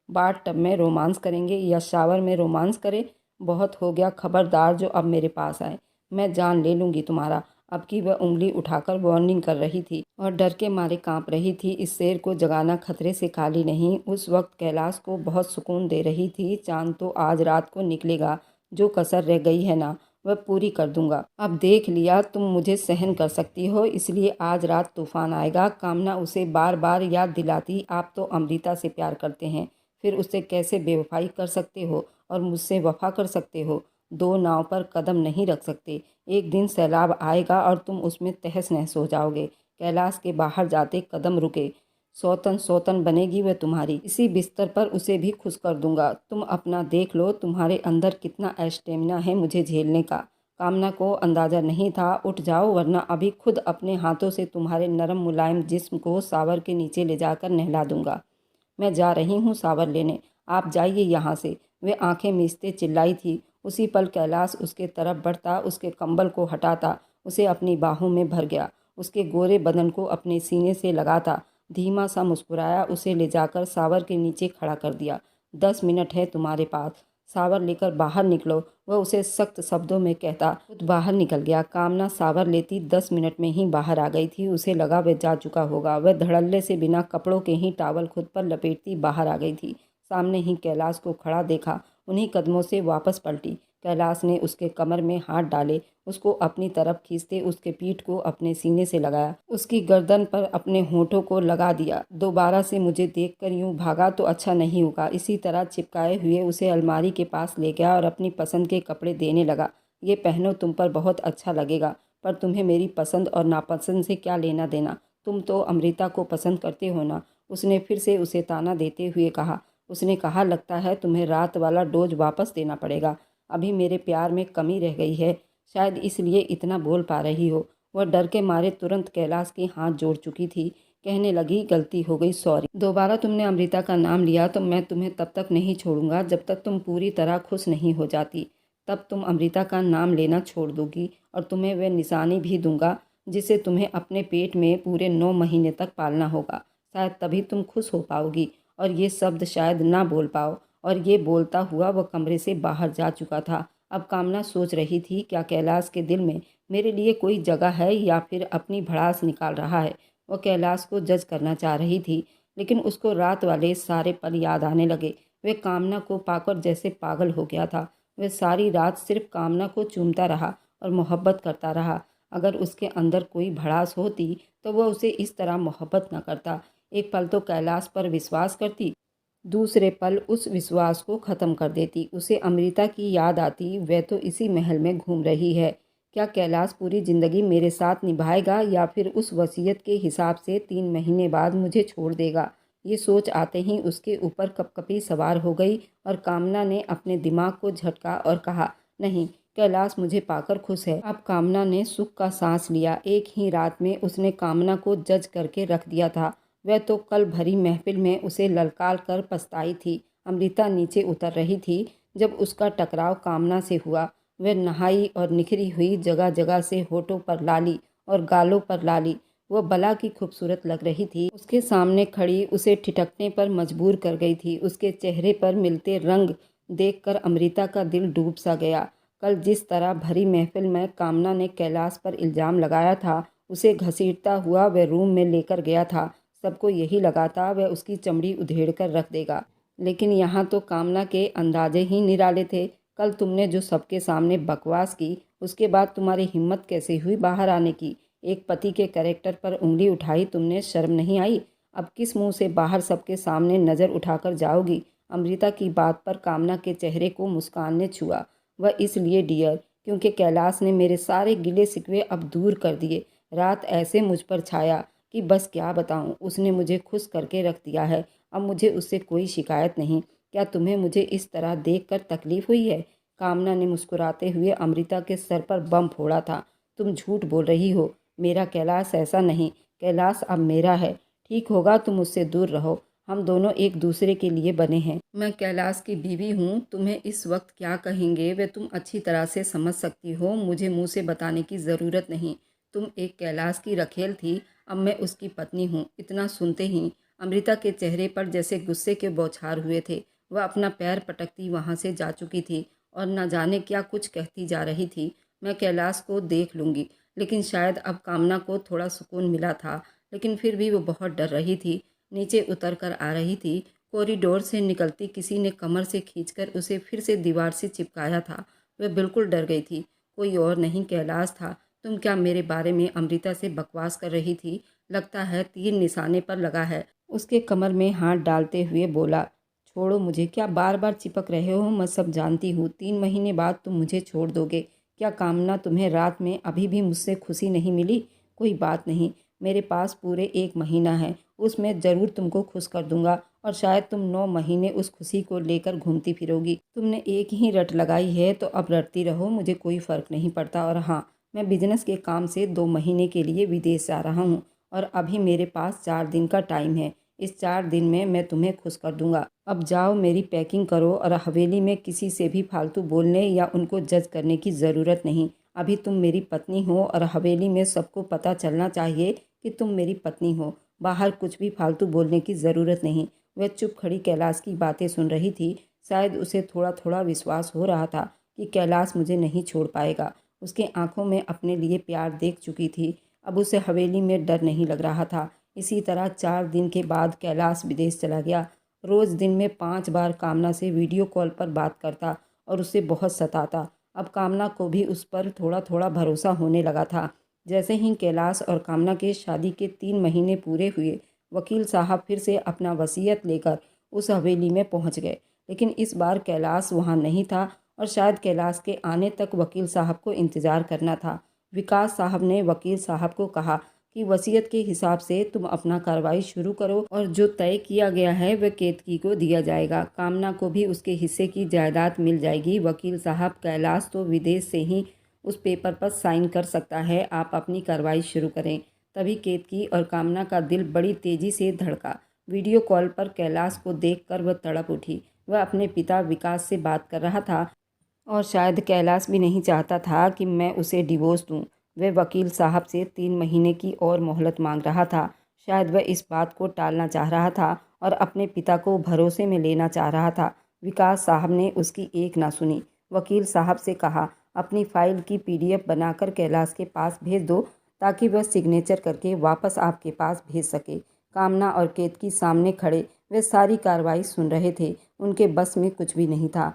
बाथ टब में रोमांस करेंगे या शावर में रोमांस करें? बहुत हो गया, खबरदार जो अब मेरे पास आए, मैं जान ले लूँगी तुम्हारा। अब की वह उंगली उठाकर वार्निंग कर रही थी और डर के मारे कांप रही थी। इस शेर को जगाना खतरे से खाली नहीं। उस वक्त कैलाश को बहुत सुकून दे रही थी। चांद तो आज रात को निकलेगा। जो कसर रह गई है ना, वह पूरी कर दूंगा। अब देख लिया तुम मुझे सहन कर सकती हो, इसलिए आज रात तूफान आएगा। कामना उसे बार बार याद दिलाती। आप तो अमृता से प्यार करते हैं, फिर उससे कैसे बेवफाई कर सकते हो और मुझसे वफा कर सकते हो? 2 नाव पर कदम नहीं रख सकते। एक दिन सैलाब आएगा और तुम उसमें तहस नहस हो जाओगे। कैलाश के बाहर जाते कदम रुके। सौतन सौतन बनेगी वह तुम्हारी। इसी बिस्तर पर उसे भी खुश कर दूंगा। तुम अपना देख लो, तुम्हारे अंदर कितना स्टेमिना है मुझे झेलने का। कामना को अंदाज़ा नहीं था। उठ जाओ, वरना अभी खुद अपने हाथों से तुम्हारे नरम मुलायम जिस्म को शावर के नीचे ले जाकर नहला दूंगा। मैं जा रही हूँ शावर लेने, आप जाइए यहाँ से। वे आंखें मीचते चिल्लाई थी। उसी पल कैलाश उसके तरफ बढ़ता, उसके कंबल को हटाता, उसे अपनी बाहों में भर गया, उसके गोरे बदन को अपने सीने से लगाता, धीमा सा मुस्कुराया, उसे ले जाकर शावर के नीचे खड़ा कर दिया। 10 मिनट है तुम्हारे पास, शावर लेकर बाहर निकलो, वह उसे सख्त शब्दों में कहता। खुद बाहर निकल गया। कामना शावर लेती 10 मिनट में ही बाहर आ गई थी। उसे लगा वह जा चुका होगा। वह धड़ल्ले से बिना कपड़ों के ही टावल खुद पर लपेटती बाहर आ गई थी। सामने ही कैलाश को खड़ा देखा। उन्हीं कदमों से वापस पलटी। कैलाश ने उसके कमर में हाथ डाले, उसको अपनी तरफ खींचते उसके पीठ को अपने सीने से लगाया, उसकी गर्दन पर अपने होठों को लगा दिया। दोबारा से मुझे देखकर यूं भागा तो अच्छा नहीं होगा। इसी तरह चिपकाए हुए उसे अलमारी के पास ले गया और अपनी पसंद के कपड़े देने लगा। ये पहनो, तुम पर बहुत अच्छा लगेगा, पर तुम्हें मेरी पसंद और नापसंद से क्या लेना देना? तुम तो अमृता को पसंद करते हो ना? उसने फिर से उसे ताना देते हुए कहा। उसने कहा, लगता है तुम्हें रात वाला डोज वापस देना पड़ेगा। अभी मेरे प्यार में कमी रह गई है, शायद इसलिए इतना बोल पा रही हो। वह डर के मारे तुरंत कैलाश के हाथ जोड़ चुकी थी। कहने लगी, गलती हो गई, सॉरी। दोबारा तुमने अमृता का नाम लिया तो मैं तुम्हें तब तक नहीं छोड़ूंगा जब तक तुम पूरी तरह खुश नहीं हो जाती। तब तुम अमृता का नाम लेना छोड़ दोगी और तुम्हें वह निशानी भी दूंगा जिसे तुम्हें अपने पेट में पूरे 9 महीने तक पालना होगा। शायद तभी तुम खुश हो पाओगी और ये शब्द शायद ना बोल पाओ। और ये बोलता हुआ वह कमरे से बाहर जा चुका था। अब कामना सोच रही थी, क्या कैलाश के दिल में मेरे लिए कोई जगह है या फिर अपनी भड़ास निकाल रहा है? वह कैलाश को जज करना चाह रही थी, लेकिन उसको रात वाले सारे पल याद आने लगे। वह कामना को पाकर जैसे पागल हो गया था। वह सारी रात सिर्फ कामना को चूमता रहा और मोहब्बत करता रहा। अगर उसके अंदर कोई भड़ास होती तो वह उसे इस तरह मोहब्बत न करता। एक पल तो कैलाश पर विश्वास करती, दूसरे पल उस विश्वास को ख़त्म कर देती। उसे अमृता की याद आती, वह तो इसी महल में घूम रही है। क्या कैलाश पूरी ज़िंदगी मेरे साथ निभाएगा या फिर उस वसीयत के हिसाब से 3 महीने बाद मुझे छोड़ देगा? ये सोच आते ही उसके ऊपर कपकपी सवार हो गई और कामना ने अपने दिमाग को झटका और कहा, नहीं, कैलाश मुझे पाकर खुश है। अब कामना ने सुख का सांस लिया। एक ही रात में उसने कामना को जज करके रख दिया था। वह तो कल भरी महफिल में उसे ललकार कर पछताई थी। अमृता नीचे उतर रही थी जब उसका टकराव कामना से हुआ। वह नहाई और निखरी हुई, जगह जगह से होठों पर लाली और गालों पर लाली, वह बला की खूबसूरत लग रही थी। उसके सामने खड़ी उसे ठिठकने पर मजबूर कर गई थी। उसके चेहरे पर मिलते रंग देखकर अमृता का दिल डूब सा गया। कल जिस तरह भरी महफिल में कामना ने कैलाश पर इल्ज़ाम लगाया था, उसे घसीटता हुआ वह रूम में लेकर गया था, सबको यही लगा था वह उसकी चमड़ी उधेड़ कर रख देगा। लेकिन यहाँ तो कामना के अंदाजे ही निराले थे। कल तुमने जो सबके सामने बकवास की, उसके बाद तुम्हारी हिम्मत कैसे हुई बाहर आने की? एक पति के कैरेक्टर पर उंगली उठाई तुमने, शर्म नहीं आई? अब किस मुंह से बाहर सबके सामने नज़र उठाकर जाओगी? अमृता की बात पर कामना के चेहरे को मुस्कान ने छुआ। वह इसलिए डियर, क्योंकि कैलाश ने मेरे सारे गिले शिकवे अब दूर कर दिए। रात ऐसे मुझ पर छाया कि बस क्या बताऊं, उसने मुझे खुश करके रख दिया है। अब मुझे उससे कोई शिकायत नहीं। क्या तुम्हें मुझे इस तरह देखकर तकलीफ हुई है? कामना ने मुस्कुराते हुए अमृता के सर पर बम फोड़ा था। तुम झूठ बोल रही हो। मेरा कैलाश ऐसा नहीं। कैलाश अब मेरा है। ठीक होगा तुम उससे दूर रहो। हम दोनों एक दूसरे के लिए बने हैं। मैं कैलाश की बीवी हूँ। तुम्हें इस वक्त क्या कहेंगे वे तुम अच्छी तरह से समझ सकती हो। मुझे मुंह से बताने की ज़रूरत नहीं। तुम एक कैलाश की रखेल थी, अब मैं उसकी पत्नी हूँ। इतना सुनते ही अमृता के चेहरे पर जैसे गुस्से के बौछार हुए थे। वह अपना पैर पटकती वहाँ से जा चुकी थी और न जाने क्या कुछ कहती जा रही थी। मैं कैलाश को देख लूँगी। लेकिन शायद अब कामना को थोड़ा सुकून मिला था, लेकिन फिर भी वो बहुत डर रही थी। नीचे उतर कर आ रही थी। कॉरिडोर से निकलती किसी ने कमर से खींचकर उसे फिर से दीवार से चिपकाया था। वह बिल्कुल डर गई थी। कोई और नहीं, कैलाश था। तुम क्या मेरे बारे में अमृता से बकवास कर रही थी? लगता है तीर निशाने पर लगा है। उसके कमर में हाथ डालते हुए बोला। छोड़ो मुझे, क्या बार बार चिपक रहे हो? मैं सब जानती हूँ। 3 महीने बाद तुम मुझे छोड़ दोगे। क्या कामना तुम्हें रात में अभी भी मुझसे खुशी नहीं मिली? कोई बात नहीं, मेरे पास पूरे 1 महीना है, उसमें ज़रूर तुमको खुश कर दूंगा और शायद तुम 9 महीने उस खुशी को लेकर घूमती फिरोगी। तुमने एक ही रट लगाई है तो अब रटती रहो, मुझे कोई फ़र्क नहीं पड़ता। और हाँ, मैं बिजनेस के काम से 2 महीने के लिए विदेश जा रहा हूँ और अभी मेरे पास 4 दिन का टाइम है। इस 4 दिन में मैं तुम्हें खुश कर दूंगा। अब जाओ, मेरी पैकिंग करो और हवेली में किसी से भी फालतू बोलने या उनको जज करने की ज़रूरत नहीं। अभी तुम मेरी पत्नी हो और हवेली में सबको पता चलना चाहिए कि तुम मेरी पत्नी हो। बाहर कुछ भी फालतू बोलने की ज़रूरत नहीं। वह चुप खड़ी कैलाश की बातें सुन रही थी। शायद उसे थोड़ा थोड़ा विश्वास हो रहा था कि कैलाश मुझे नहीं छोड़ पाएगा। उसके आंखों में अपने लिए प्यार देख चुकी थी। अब उसे हवेली में डर नहीं लग रहा था। इसी तरह 4 दिन के बाद कैलाश विदेश चला गया। रोज़ दिन में 5 बार कामना से वीडियो कॉल पर बात करता और उसे बहुत सताता। अब कामना को भी उस पर थोड़ा थोड़ा भरोसा होने लगा था। जैसे ही कैलाश और कामना के शादी के 3 महीने पूरे हुए, वकील साहब फिर से अपना वसीयत लेकर उस हवेली में पहुंच गए। लेकिन इस बार कैलाश वहां नहीं था और शायद कैलाश के आने तक वकील साहब को इंतज़ार करना था। विकास साहब ने वकील साहब को कहा कि वसीयत के हिसाब से तुम अपना कार्रवाई शुरू करो और जो तय किया गया है वह केतकी को दिया जाएगा। कामना को भी उसके हिस्से की जायदाद मिल जाएगी। वकील साहब, कैलाश तो विदेश से ही उस पेपर पर साइन कर सकता है, आप अपनी कार्रवाई शुरू करें। तभी केतकी और कामना का दिल बड़ी तेजी से धड़का। वीडियो कॉल पर कैलाश को देखकर वह तड़प उठी। वह अपने पिता विकास से बात कर रहा था और शायद कैलाश भी नहीं चाहता था कि मैं उसे डिवोर्स दूं। वह वकील साहब से 3 महीने की और मोहलत मांग रहा था। शायद वह इस बात को टालना चाह रहा था और अपने पिता को भरोसे में लेना चाह रहा था। विकास साहब ने उसकी एक ना सुनी। वकील साहब से कहा, अपनी फाइल की PDF बनाकर कैलाश के पास भेज दो ताकि वह सिग्नेचर करके वापस आपके पास भेज सके। कामना और केतकी सामने खड़े वे सारी कार्रवाई सुन रहे थे। उनके बस में कुछ भी नहीं था।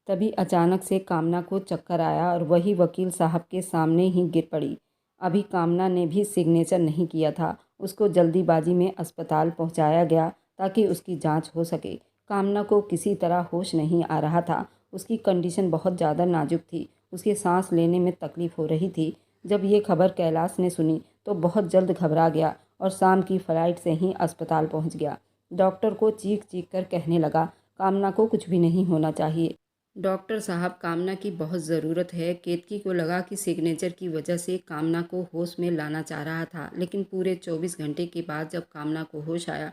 तभी अचानक से कामना को चक्कर आया और वही वकील साहब के सामने ही गिर पड़ी। अभी कामना ने भी सिग्नेचर नहीं किया था। उसको जल्दीबाजी में अस्पताल पहुंचाया गया ताकि उसकी जांच हो सके। कामना को किसी तरह होश नहीं आ रहा था। उसकी कंडीशन बहुत ज़्यादा नाजुक थी। उसके सांस लेने में तकलीफ़ हो रही थी। जब ये खबर कैलाश ने सुनी तो बहुत जल्द घबरा गया और शाम की फ़्लाइट से ही अस्पताल पहुँच गया। डॉक्टर को चीख चीख कर कहने लगा, कामना को कुछ भी नहीं होना चाहिए। डॉक्टर साहब, कामना की बहुत ज़रूरत है। केतकी को लगा कि सिग्नेचर की वजह से कामना को होश में लाना चाह रहा था, लेकिन पूरे 24 घंटे के बाद जब कामना को होश आया,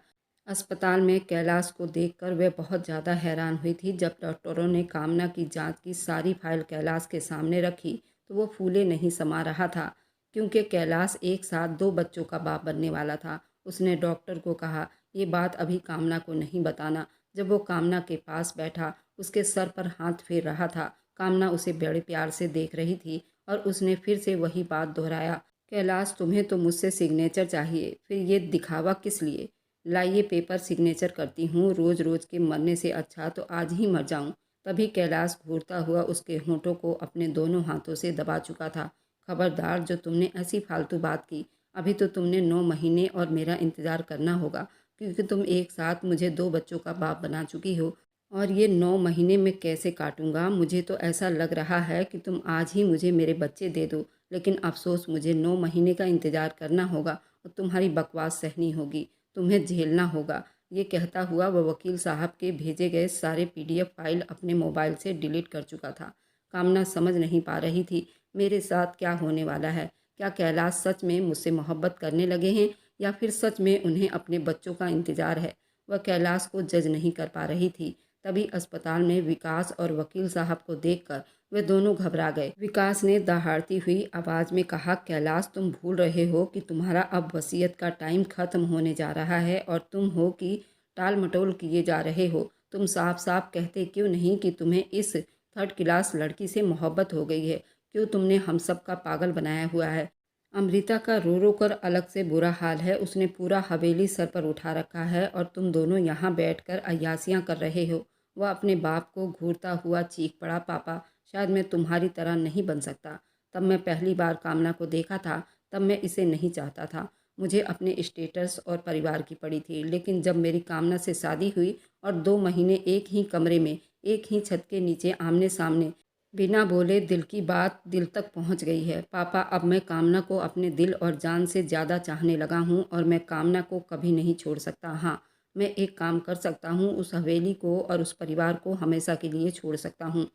अस्पताल में कैलाश को देखकर वह बहुत ज़्यादा हैरान हुई थी। जब डॉक्टरों ने कामना की जांच की सारी फाइल कैलाश के सामने रखी तो वो फूले नहीं समा रहा था, क्योंकि कैलाश एक साथ 2 बच्चों का बाप बनने वाला था। उसने डॉक्टर को कहा, ये बात अभी कामना को नहीं बताना। जब वो कामना के पास बैठा, उसके सर पर हाथ फेर रहा था। कामना उसे बड़े प्यार से देख रही थी और उसने फिर से वही बात दोहराया, कैलाश, तुम्हें तो मुझसे सिग्नेचर चाहिए, फिर ये दिखावा किस लिए? लाइए पेपर, सिग्नेचर करती हूँ। रोज़ रोज़ के मरने से अच्छा तो आज ही मर जाऊँ। तभी कैलाश घूरता हुआ उसके होंठों को अपने दोनों हाथों से दबा चुका था। खबरदार, जो तुमने ऐसी फालतू बात की, अभी तो तुमने 9 महीने और मेरा इंतज़ार करना होगा, क्योंकि तुम एक साथ मुझे 2 बच्चों का बाप बना चुकी हो। और ये 9 महीने में कैसे काटूंगा? मुझे तो ऐसा लग रहा है कि तुम आज ही मुझे मेरे बच्चे दे दो, लेकिन अफसोस, मुझे 9 महीने का इंतज़ार करना होगा और तुम्हारी बकवास सहनी होगी, तुम्हें झेलना होगा। ये कहता हुआ वह वकील साहब के भेजे गए सारे PDF फाइल अपने मोबाइल से डिलीट कर चुका था। कामना समझ नहीं पा रही थी, मेरे साथ क्या होने वाला है? क्या कैलाश सच में मुझसे मोहब्बत करने लगे हैं या फिर सच में उन्हें अपने बच्चों का इंतज़ार है? वह कैलाश को जज नहीं कर पा रही थी। तभी अस्पताल में विकास और वकील साहब को देखकर वे दोनों घबरा गए। विकास ने दहाड़ती हुई आवाज़ में कहा, कैलाश, तुम भूल रहे हो कि तुम्हारा अब वसीयत का टाइम ख़त्म होने जा रहा है और तुम हो कि टाल मटोल किए जा रहे हो। तुम साफ साफ कहते क्यों नहीं कि तुम्हें इस 3rd क्लास लड़की से मोहब्बत हो गई है? क्यों तुमने हम सब का पागल बनाया हुआ है? अमृता का रो रो कर अलग से बुरा हाल है। उसने पूरा हवेली सर पर उठा रखा है और तुम दोनों यहाँ बैठकर अय्यासियाँ कर रहे हो। वह अपने बाप को घूरता हुआ चीख पड़ा, पापा, शायद मैं तुम्हारी तरह नहीं बन सकता। तब मैं पहली बार कामना को देखा था, तब मैं इसे नहीं चाहता था। मुझे अपने स्टेटस और परिवार की पड़ी थी, लेकिन जब मेरी कामना से शादी हुई और 2 महीने एक ही कमरे में, एक ही छत के नीचे आमने सामने, बिना बोले दिल की बात दिल तक पहुंच गई है। पापा, अब मैं कामना को अपने दिल और जान से ज़्यादा चाहने लगा हूं और मैं कामना को कभी नहीं छोड़ सकता। हाँ, मैं एक काम कर सकता हूँ, उस हवेली को और उस परिवार को हमेशा के लिए छोड़ सकता हूँ।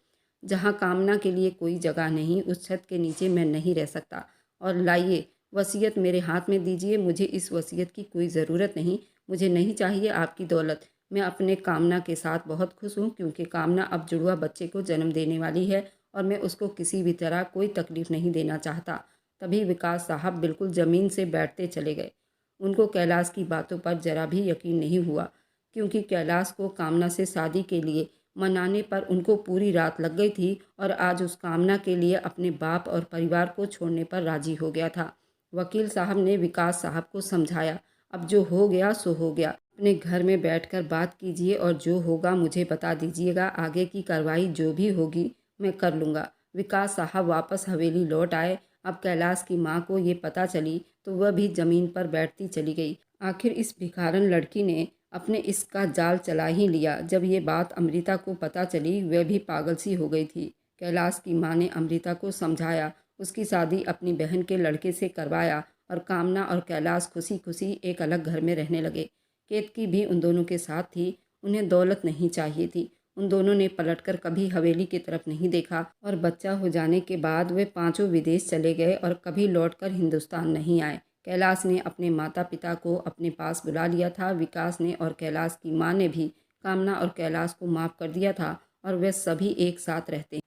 जहाँ कामना के लिए कोई जगह नहीं, उस छत के नीचे मैं नहीं रह सकता। और लाइए वसीयत मेरे हाथ में दीजिए। मुझे इस वसीयत की कोई ज़रूरत नहीं। मुझे नहीं चाहिए आपकी दौलत। मैं अपने कामना के साथ बहुत खुश हूँ, क्योंकि कामना अब जुड़वा बच्चे को जन्म देने वाली है और मैं उसको किसी भी तरह कोई तकलीफ़ नहीं देना चाहता। तभी विकास साहब बिल्कुल ज़मीन से बैठते चले गए। उनको कैलाश की बातों पर ज़रा भी यकीन नहीं हुआ, क्योंकि कैलाश को कामना से शादी के लिए मनाने पर उनको पूरी रात लग गई थी और आज उस कामना के लिए अपने बाप और परिवार को छोड़ने पर राजी हो गया था। वकील साहब ने विकास साहब को समझाया, अब जो हो गया सो हो गया। अपने घर में बैठकर बात कीजिए और जो होगा मुझे बता दीजिएगा। आगे की कार्रवाई जो भी होगी मैं कर लूँगा। विकास साहब वापस हवेली लौट आए। अब कैलाश की माँ को ये पता चली तो वह भी ज़मीन पर बैठती चली गई। आखिर इस भिखारन लड़की ने अपने इसका जाल चला ही लिया। जब ये बात अमृता को पता चली, वह भी पागल सी हो गई थी। कैलाश की माँ ने अमृता को समझाया, उसकी शादी अपनी बहन के लड़के से करवाया और कामना और कैलाश खुशी खुशी एक अलग घर में रहने लगे। केतकी भी उन दोनों के साथ थी। उन्हें दौलत नहीं चाहिए थी। उन दोनों ने पलटकर कभी हवेली की तरफ नहीं देखा और बच्चा हो जाने के बाद वे पांचों विदेश चले गए और कभी लौटकर हिंदुस्तान नहीं आए। कैलाश ने अपने माता पिता को अपने पास बुला लिया था। विकास ने और कैलाश की माँ ने भी कामना और कैलाश को माफ़ कर दिया था और वे सभी एक साथ रहते हैं।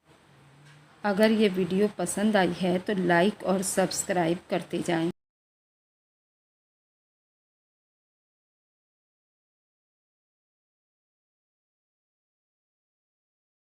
अगर ये वीडियो पसंद आई है तो लाइक और सब्सक्राइब करते जाएं।